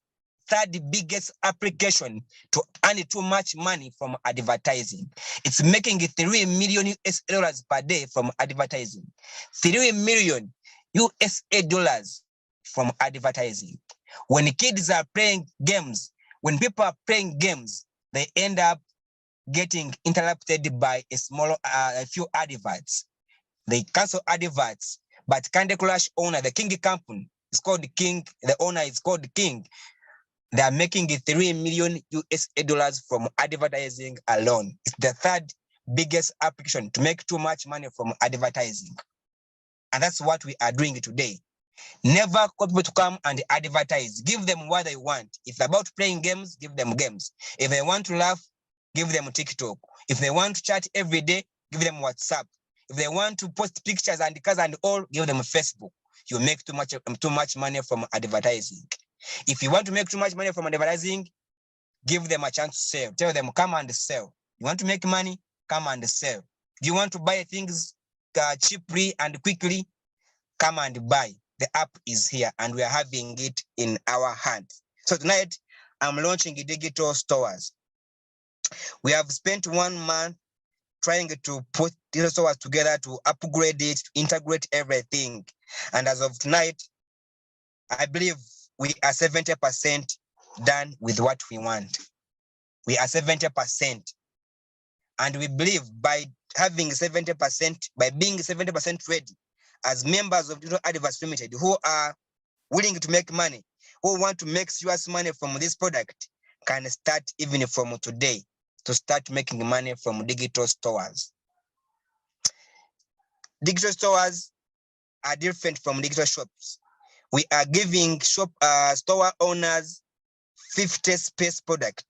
third biggest application to earn too much money from advertising. It's making $3 million US per day from advertising. $3 million US from advertising. When kids are playing games, when people are playing games, they end up getting interrupted by a few adverts. They cancel adverts, but Candy Crush owner, the King company, is called King. The owner is called King. They are making $3 million US from advertising alone. It's the third biggest application to make too much money from advertising. And that's what we are doing today. Never call people to come and advertise. Give them what they want. If they're about playing games, give them games. If they want to laugh, give them TikTok. If they want to chat every day, give them WhatsApp. If they want to post pictures and cars and all, give them Facebook. You make too much money from advertising. If you want to make too much money from advertising, give them a chance to sell. Tell them, come and sell. You want to make money? Come and sell. Do you want to buy things cheaply and quickly? Come and buy. The app is here and we are having it in our hands. So tonight, I'm launching digital stores. We have spent 1 month trying to put digital stores together, to upgrade it, to integrate everything. And as of tonight, I believe we are 70% done with what we want. We are 70%. And we believe by having 70%, by being 70% ready, as members of Digital Adverts Limited who are willing to make money, who want to make serious money from this product, can start even from today to start making money from digital stores. Digital stores are different from digital shops. We are giving store owners 50 space product.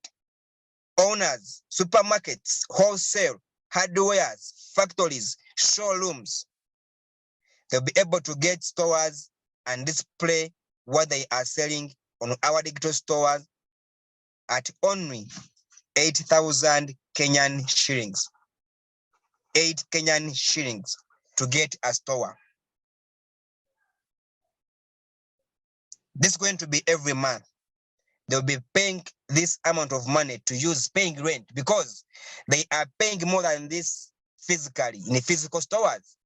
Owners, supermarkets, wholesale, hardwares, factories, showrooms. They'll be able to get stores and display what they are selling on our digital stores at only 8,000 Kenyan shillings. 8 Kenyan shillings to get a store. This is going to be every month. They'll be paying this amount of money to use paying rent, because they are paying more than this physically in the physical stores.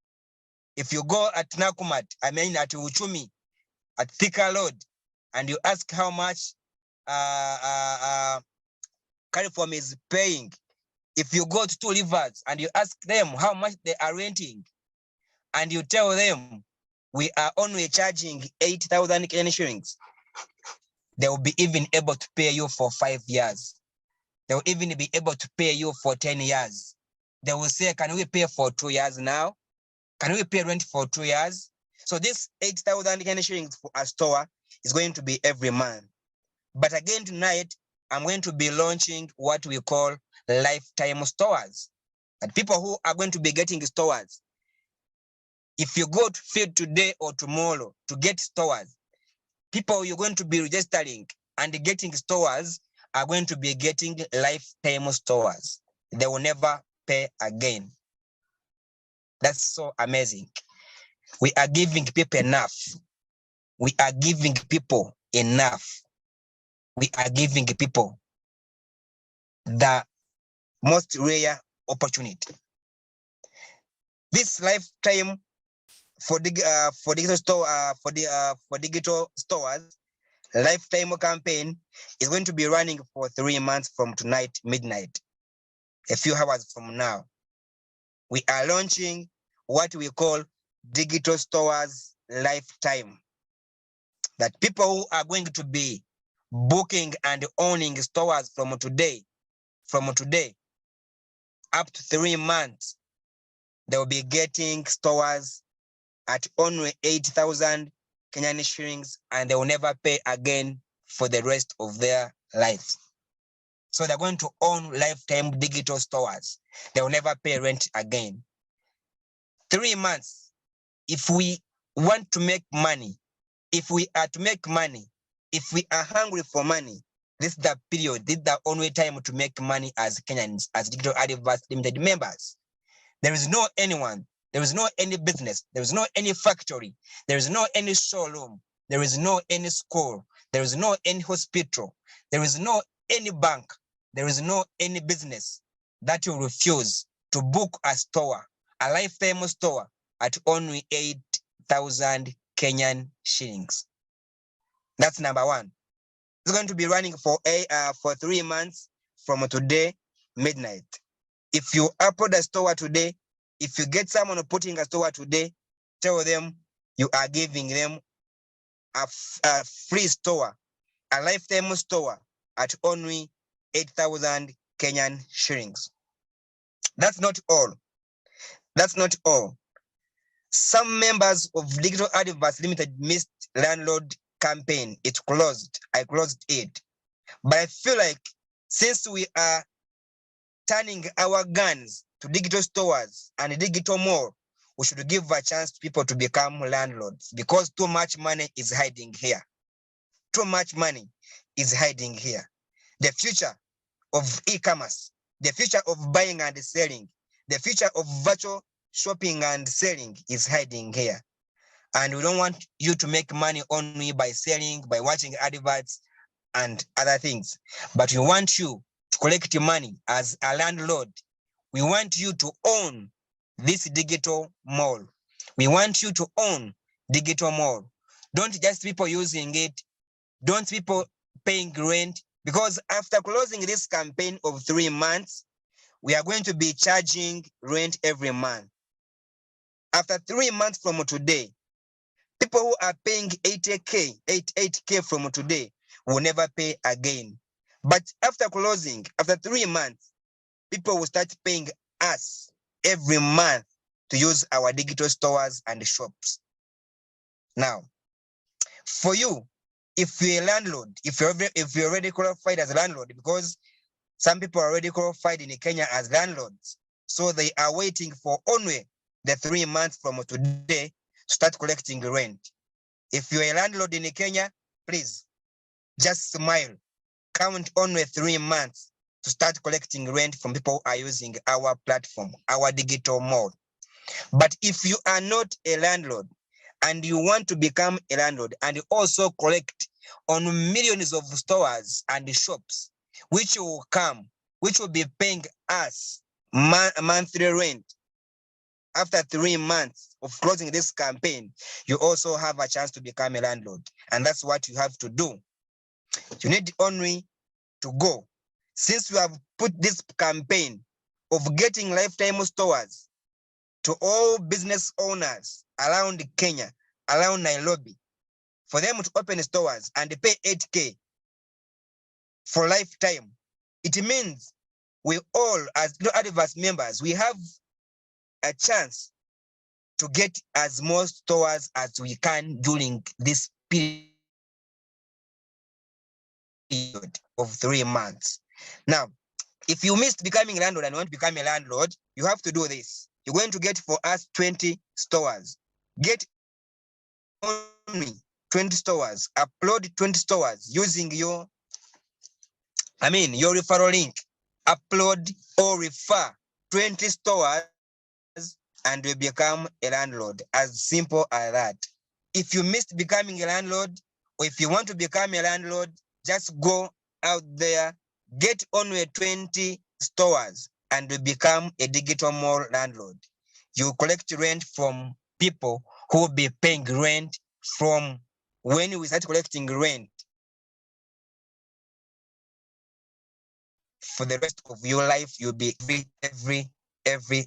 If you go at Nakumat, at Uchumi, at Thika Road, and you ask how much California is paying, if you go to Two Rivers and you ask them how much they are renting, and you tell them we are only charging 8,000 Kenyan shillings, they will be even able to pay you for 5 years. They will even be able to pay you for 10 years. They will say, can we pay for 2 years now? Can we pay rent for 2 years? So this 8,000 Kenyan shillings for a store is going to be every month. But again, tonight, I'm going to be launching what we call lifetime stores. And people who are going to be getting stores, if you go to field today or tomorrow to get stores, people you're going to be registering and getting stores are going to be getting lifetime stores. They will never pay again. That's so amazing. We are giving people enough. we are giving people enough. We are giving people the most rare opportunity. This lifetime for digital store for digital stores lifetime campaign is going to be running for 3 months from tonight midnight, a few hours from now. We are launching what we call digital stores lifetime. That people who are going to be booking and owning stores from today up to 3 months, they will be getting stores at only 8,000 Kenyan shillings, and they will never pay again for the rest of their lives. So they're going to own lifetime digital stores. They will never pay rent again. 3 months. If we want to make money, if we are to make money, if we are hungry for money, this is the period, this is the only time to make money as Kenyans, as Digital Adverts Limited members. There is no anyone, there is no any business, there is no any factory, there is no any showroom, there is no any school, there is no any hospital, there is no any bank, there is no any business that will refuse to book a store, a lifetime store at only 8,000 Kenyan shillings. That's number one. It's going to be running for 3 months from today midnight. If you upload a store today, if you get someone putting a store today, tell them you are giving them a free store, a lifetime store at only 8,000 Kenyan shillings. That's not all. That's not all. Some members of Digital Adverts Limited missed landlord campaign. It closed. I closed it. But I feel like since we are turning our guns to digital stores and digital more, we should give a chance to people to become landlords, because too much money is hiding here. Too much money is hiding here. The future of e-commerce, the future of buying and selling, the future of virtual shopping and selling is hiding here. And we don't want you to make money only by selling, by watching adverts and other things. But we want you to collect money as a landlord. We want you to own this digital mall. We want you to own digital mall. Don't just people using it. Don't people paying rent. Because after closing this campaign of 3 months, we are going to be charging rent every month. After 3 months from today, people who are paying 8K from today will never pay again. But after closing, after 3 months, people will start paying us every month to use our digital stores and shops. Now, for you, if you're a landlord, if you're already qualified as a landlord, because some people are already qualified in Kenya as landlords, so they are waiting for only the 3 months from today to start collecting rent. If you're a landlord in Kenya, please just smile. Count only 3 months to start collecting rent from people who are using our platform, our digital mall. But if you are not a landlord and you want to become a landlord and also collect on millions of stores and shops, which will be paying us monthly rent, after 3 months of closing this campaign, you also have a chance to become a landlord. And that's what you have to do. You need only to go. Since we have put this campaign of getting lifetime stores to all business owners around Kenya, around Nairobi, for them to open stores and pay 8K for lifetime, it means we all, as Adverts members, we have a chance to get as more stores as we can during this period of 3 months. Now, if you missed becoming a landlord and want to become a landlord, you have to do this. You're going to get for us 20 stores. Get only 20 stores. Upload 20 stores using your referral link. Upload or refer 20 stores and you become a landlord. As simple as that. if you missed becoming a landlord, or if you want to become a landlord, just go out there, get only 20 stores, and become a digital mall landlord. You collect rent from people who will be paying rent from when we start collecting rent for the rest of your life. You'll be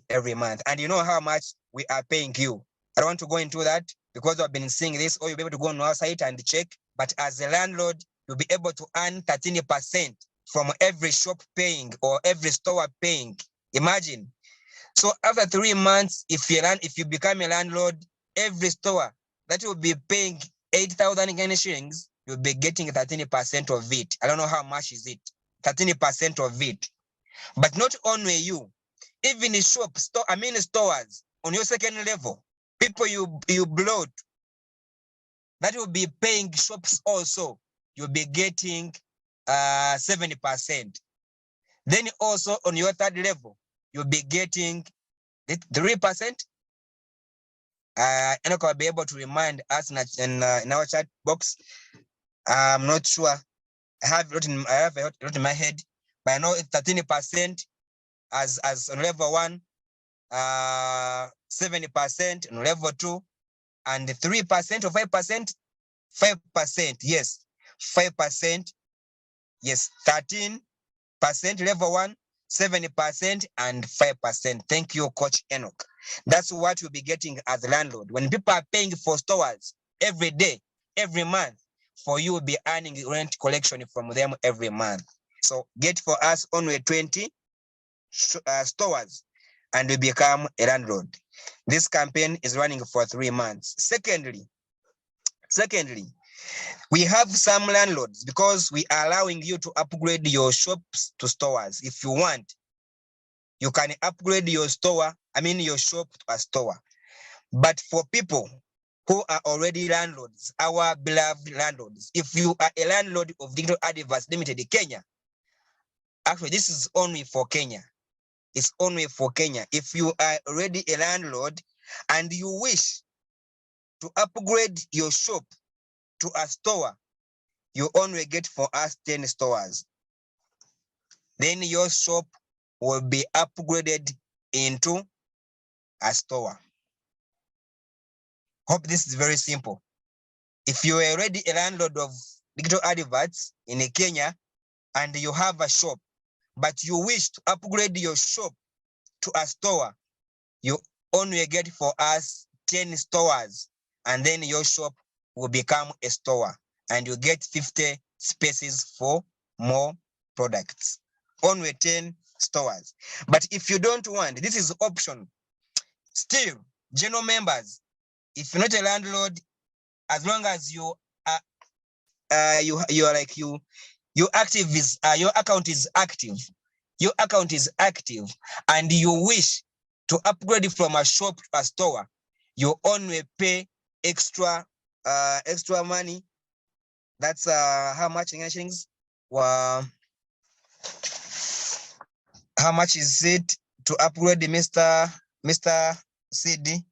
every month, and you know how much we are paying you. I don't want to go into that because I've been seeing this, or you'll be able to go on our site and check. But as a landlord, you'll be able to earn 13% from every shop paying or every store paying. Imagine. So after 3 months, if you become a landlord, every store that will be paying 8,000 Kenyan shillings, you'll be getting 13% of it. I don't know how much is it. 13% of it. But not only you, even the stores on your second level, people you bloat, that will be paying shops also. You'll be getting 70%. Then also on your third level, you'll be getting 3%. Enoch will be able to remind us in our chat box. I'm not sure. I have a lot in my head, but I know it's 13% as on level 1, 70% on level 2, and 3% or 5%. 5%, yes, 5%, yes, 13% level 1, 70%, and 5%. Thank you, Coach Enoch. That's what you'll be getting as a landlord. When people are paying for stores every day, every month, for you will be earning rent collection from them every month. So get for us only 20 stores and you become a landlord. This campaign is running for 3 months. Secondly, we have some landlords, because we are allowing you to upgrade your shops to stores. If you want, you can upgrade your shop to a store. But for people who are already landlords, our beloved landlords, if you are a landlord of Digital Adverts Limited Kenya, actually this is only for Kenya. It's only for Kenya. If you are already a landlord and you wish to upgrade your shop to a store, you only get for us 10 stores. Then your shop will be upgraded into a store. Hope this is very simple. If you are already a landlord of Digital Adverts in Kenya and you have a shop, but you wish to upgrade your shop to a store, you only get for us 10 stores, and then your shop will become a store and you get 50 spaces for more products. Only 10 stores. But if you don't want, this is option. Still, general members, if you're not a landlord, as long as you are your account is active, and you wish to upgrade from a shop to a store, you only pay extra money. That's how much in shillings? How much is it to upgrade Mr. CD?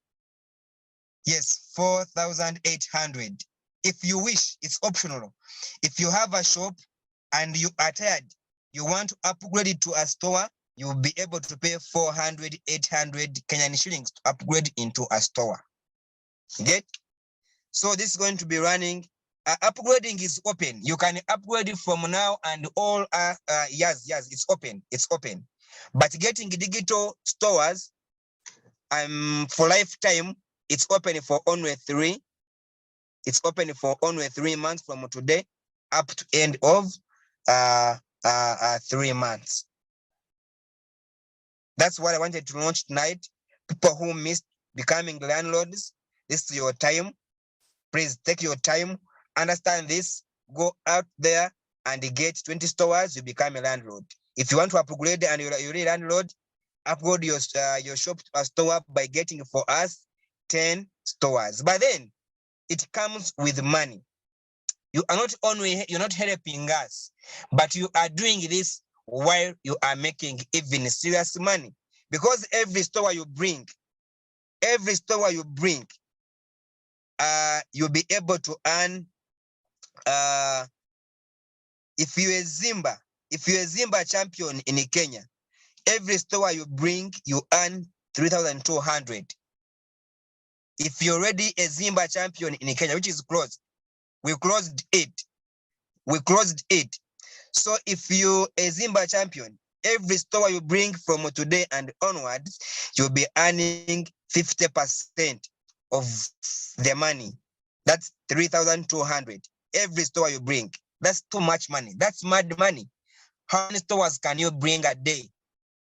Yes, 4,800. If you wish, it's optional. If you have a shop and you are tired, you want to upgrade it to a store, you'll be able to pay 400, 800 Kenyan shillings to upgrade into a store. Get? So this is going to be running. Upgrading is open. You can upgrade from now and all yes, it's open. It's open. But getting digital stores for lifetime, it's open for only 3. It's open for only 3 months from today up to end of 3 months. That's what I wanted to launch tonight. People who missed becoming landlords, this is your time. Please take your time, understand this, go out there and get 20 stores, you become a landlord. If you want to upgrade and you're a landlord, upgrade your shop to a store by getting for us 10 stores. But then it comes with money. You're not helping us, but you are doing this while you are making even serious money. Because every store you bring, you'll be able to earn, if you're a Zimba champion in Kenya, every store you bring, you earn 3,200. If you're already a Zimba champion in Kenya, which is closed, we closed it. So if you're a Zimba champion, every store you bring from today and onwards, you'll be earning 50% of the money. That's 3,200. Every store you bring. That's too much money. That's mad money. How many stores can you bring a day?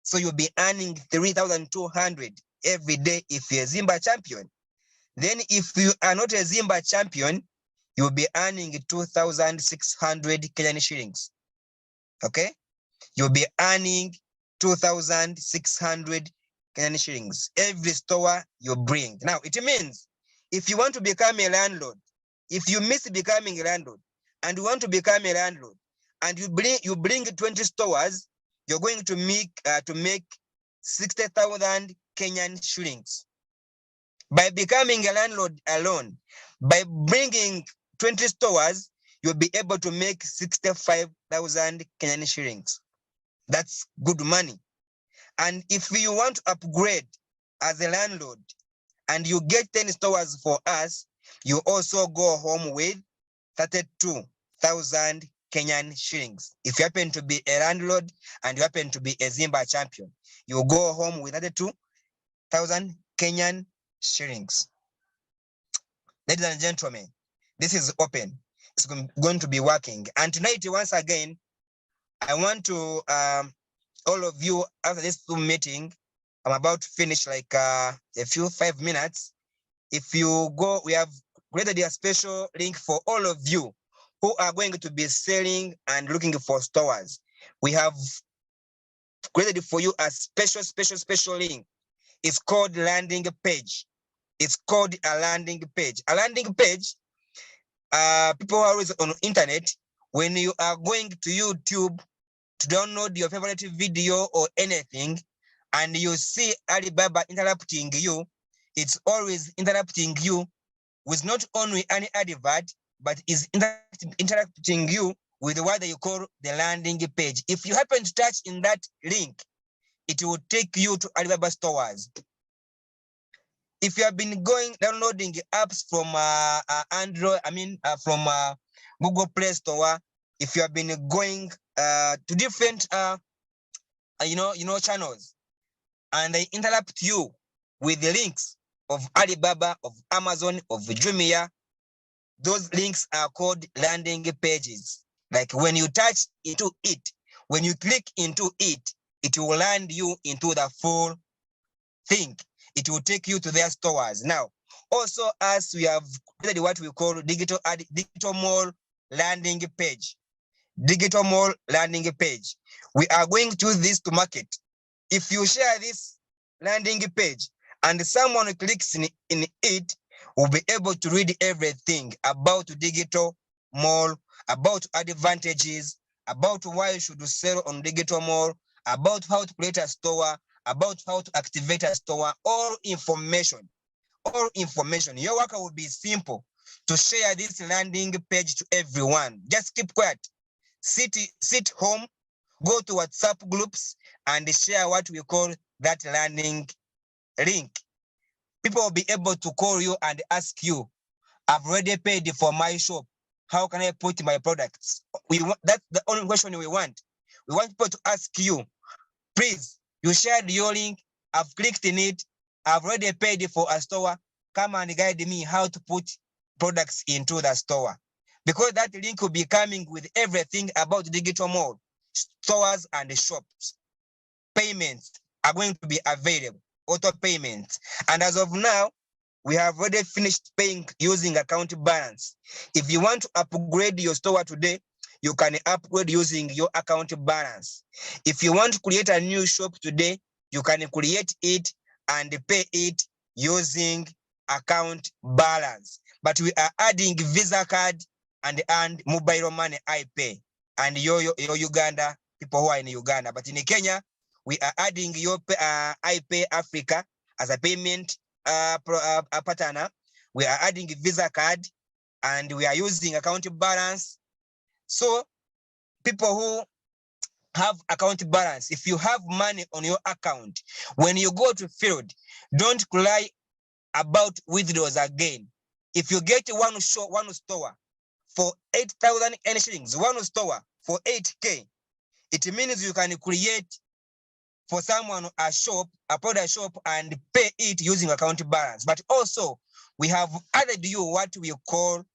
So you'll be earning 3,200 every day if you're a Zimba champion. Then if you are not a Zimba champion, you'll be earning 2,600 Kenyan shillings. Okay? You'll be earning 2,600 Kenyan shillings every store you bring. Now, it means if you want to become a landlord, if you miss becoming a landlord and you want to become a landlord and you bring 20 stores, you're going to make 60,000 Kenyan shillings. By becoming a landlord alone, by bringing 20 stores, you'll be able to make 65,000 Kenyan shillings. That's good money. And if you want to upgrade as a landlord and you get 10 stores for us, you also go home with 32,000 Kenyan shillings. If you happen to be a landlord and you happen to be a Zimba champion, you go home with 32,000 Kenyan shillings. Ladies and gentlemen, this is open. It's going to be working. And tonight, once again, I want to all of you, after this Zoom meeting, I'm about to finish like a few 5 minutes. If you go, we have created a special link for all of you who are going to be selling and looking for stores. We have created for you a special link. It's called landing page. It's called a landing page. A landing page, people are always on internet. When you are going to YouTube to download your favorite video or anything, and you see Alibaba interrupting you, it's always interrupting you with not only an advert, but is interrupting you with what you call the landing page. If you happen to touch in that link, it will take you to Alibaba stores. If you have been downloading apps from Android, from Google Play Store, if you have been going to different channels, and they interrupt you with the links of Alibaba, of Amazon, of Jumia, those links are called landing pages. Like when you touch into it, when you click into it, it will land you into the full thing. It will take you to their stores. Now, also as we have created what we call digital mall landing page. Digital mall landing page. We are going to use this to market. If you share this landing page and someone clicks in it, will be able to read everything about digital mall, about advantages, about why you should sell on digital mall, about how to create a store, about how to activate a store, all information. Your work will be simple to share this landing page to everyone. Just keep quiet. Sit home, go to WhatsApp groups and share what we call that landing link. People will be able to call you and ask you, I've already paid for my shop. How can I put my products? That's the only question we want. We want people to ask you, please, you shared your link, I've clicked in it, I've already paid for a store. Come and guide me how to put products into the store. Because that link will be coming with everything about digital mall, stores and shops. Payments are going to be available, auto payments. And as of now, we have already finished paying using account balance. If you want to upgrade your store today, you can upgrade using your account balance. If you want to create a new shop today, you can create it and pay it using account balance. But we are adding Visa card and mobile money iPay and your Uganda, people who are in Uganda. But in Kenya, we are adding your iPay Africa as a payment partner. we are adding a Visa card, and we are using account balance. So people who have account balance, if you have money on your account, when you go to field, don't cry about withdrawals again. If you get one store for 8,000 shillings, one store for 8K, it means you can create for someone a shop, upload a shop, and pay it using account balance. But also, we have added you what we call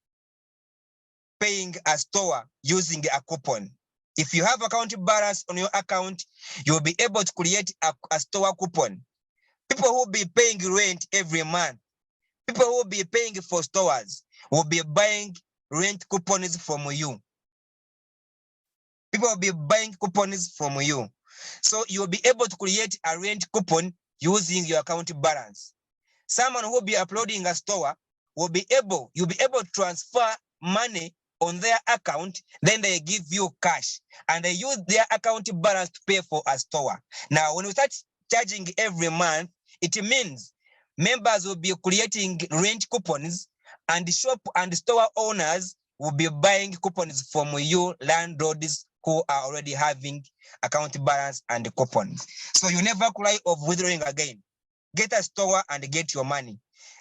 paying a store using a coupon. If you have account balance on your account, you'll be able to create a store coupon. People who will be paying rent every month, people who will be paying for stores, will be buying rent coupons from you. People will be buying coupons from you. So you'll be able to create a rent coupon using your account balance. Someone who will be uploading a store you'll be able to transfer money on their account, then they give you cash, and they use their account balance to pay for a store. Now, when we start charging every month, it means members will be creating rent coupons, and shop and store owners will be buying coupons from you landlords who are already having account balance and coupons. So you never cry of withdrawing again. Get a store and get your money.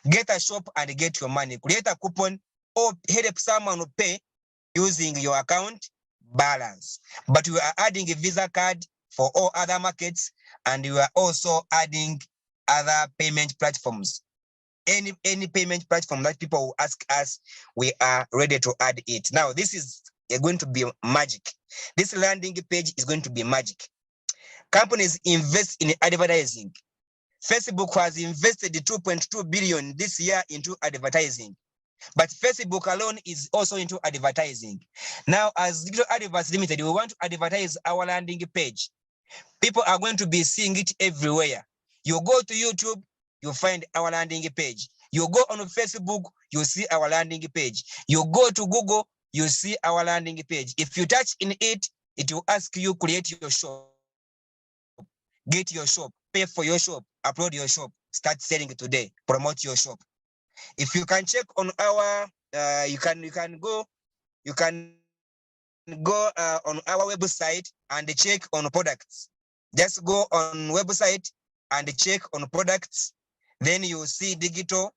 Get a shop and get your money. Create a coupon or help someone to pay using your account balance. But we are adding a Visa card for all other markets, and we are also adding other payment platforms. Any payment platform that people will ask us, we are ready to add it. Now, this is going to be magic. This landing page is going to be magic. Companies invest in advertising. Facebook has invested 2.2 billion this year into advertising. But Facebook alone is also into advertising. Now, as Digital Adverts Limited, we want to advertise our landing page. People are going to be seeing it everywhere. You go to YouTube, you find our landing page. You go on Facebook, you see our landing page. You go to Google, you see our landing page. If you touch in it, it will ask you create your shop, get your shop, pay for your shop, upload your shop, start selling today, promote your shop. If you can check on our, you can go on our website and check on products. Just go on website and check on products. Then you see digital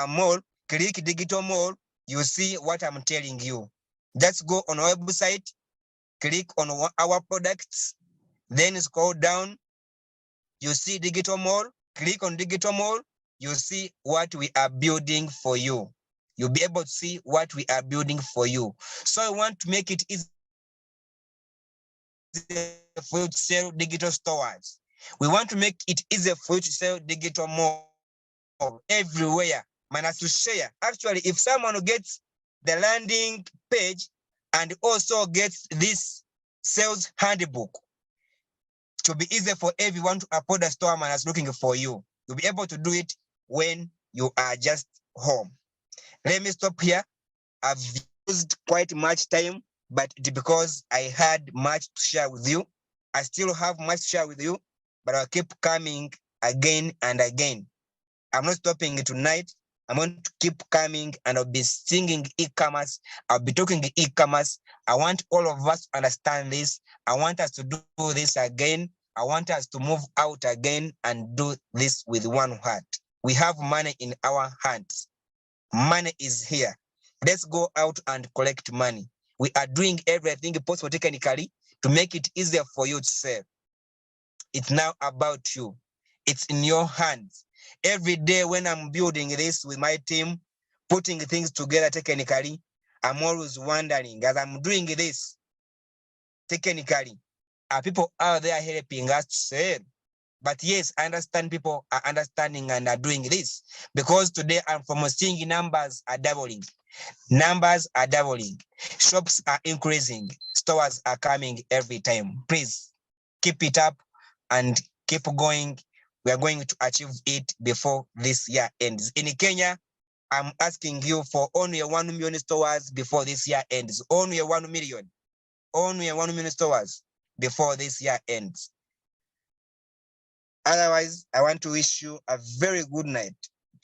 mall. Click digital mall. You see what I'm telling you. Just go on our website, click on our products, then scroll down. You see digital mall. Click on digital mall. You see what we are building for you. You'll be able to see what we are building for you. So I want to make it easy for you to sell digital stores. We want to make it easier for you to sell digital mall everywhere. Manage to share. Actually, if someone gets the landing page and also gets this sales handbook, to be easy for everyone to upload a store man is looking for you. You'll be able to do it when you are just home. Let me stop here. I've used quite much time, but because I had much to share with you, I still have much to share with you, but I'll keep coming again and again. I'm not stopping tonight. I'm going to keep coming, and I'll be singing e-commerce. I'll be talking e-commerce. I want all of us to understand this. I want us to do this again. I want us to move out again and do this with one heart. We have money in our hands. Money is here. Let's go out and collect money. We are doing everything possible technically to make it easier for you to save. It's now about you. It's in your hands. Every day when I'm building this with my team, putting things together technically, I'm always wondering, as I'm doing this technically, are people out there helping us to save? But yes, I understand people are understanding and are doing this, because today I'm from seeing numbers are doubling. Numbers are doubling. Shops are increasing. Stores are coming every time. Please keep it up and keep going. We are going to achieve it before this year ends. In Kenya, I'm asking you for only 1 million stores before this year ends. Only 1 million. Only 1 million stores before this year ends. Otherwise, I want to wish you a very good night.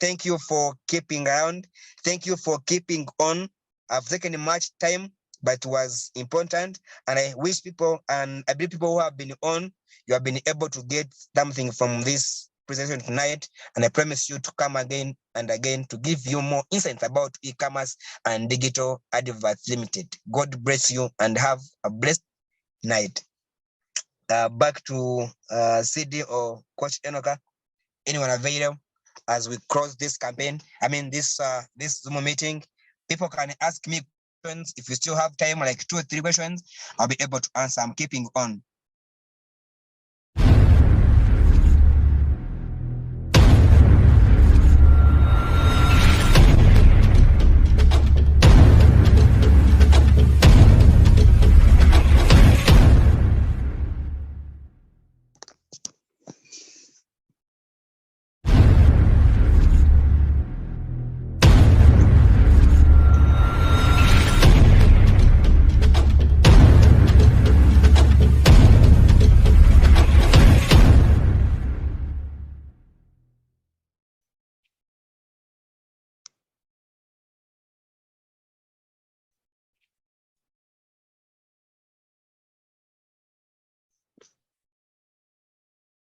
thank you for keeping around. Thank you for keeping on. I've taken much time, but it was important. And I wish people, and I believe people who have been on, you have been able to get something from this presentation tonight. And I promise you to come again and again to give you more insights about e-commerce and digital adverts limited. God bless you and have a blessed night. Back to CD or Coach Enoka, anyone available as we close this campaign. I mean, this Zoom meeting. People can ask me questions. If you still have time, like 2 or 3 questions, I'll be able to answer. I'm keeping on.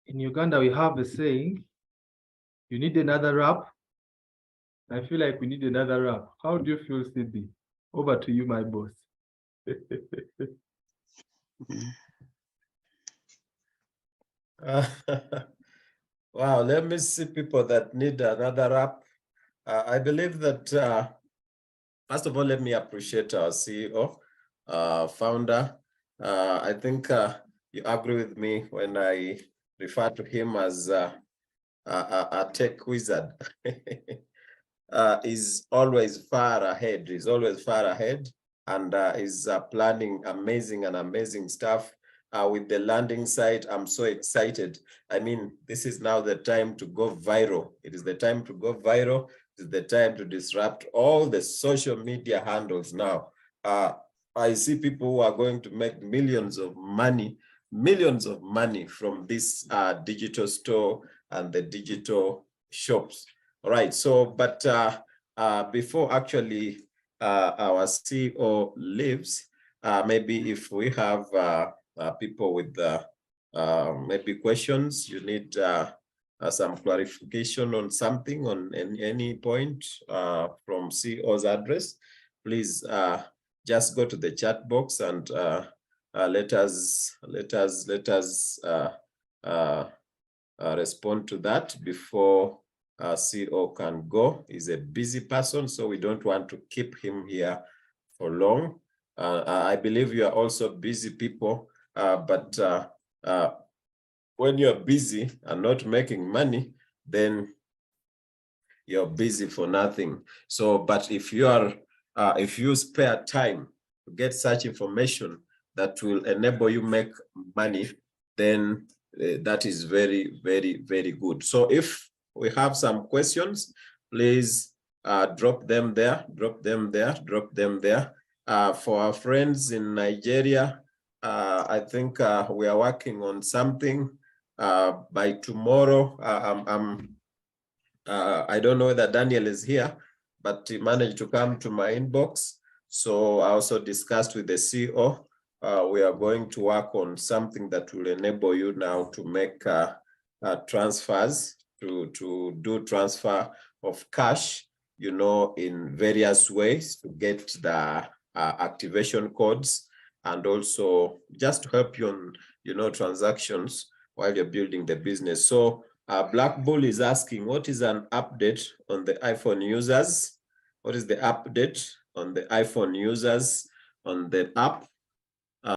In Uganda, we have a saying, you need another rap. I feel like we need another rap. How do you feel, Sydney? Over to you, my boss. Wow, let me see people that need another rap. I believe that, first of all, let me appreciate our CEO, founder. I think you agree with me when I refer to him as a tech wizard. Is always far ahead. He's always far ahead, and is planning amazing stuff. With the landing site, I'm so excited. I mean, this is now the time to go viral. It is the time to go viral. It is the time to disrupt all the social media handles now. I see people who are going to make millions of money from this digital store and the digital shops. All right, so, but before actually our CEO leaves, maybe if we have people with maybe questions, you need some clarification on something, on any point from CEO's address, please just go to the chat box and let us respond to that before CEO can go. He's a busy person, so we don't want to keep him here for long. I believe you are also busy people, but when you're busy and not making money, then you're busy for nothing. So, but if you are, if you spare time to get such information that will enable you make money, then that is very good. So if we have some questions, please drop them there. For our friends in Nigeria, I think we are working on something. By tomorrow, I don't know whether Daniel is here, but he managed to come to my inbox. So I also discussed with the CEO. We are going to work on something that will enable you now to make transfers, to do transfer of cash, you know, in various ways to get the activation codes, and also just to help you on, you know, transactions while you're building the business. So Black Bull is asking, what is an update on the iPhone users? What is the update on the iPhone users on the app?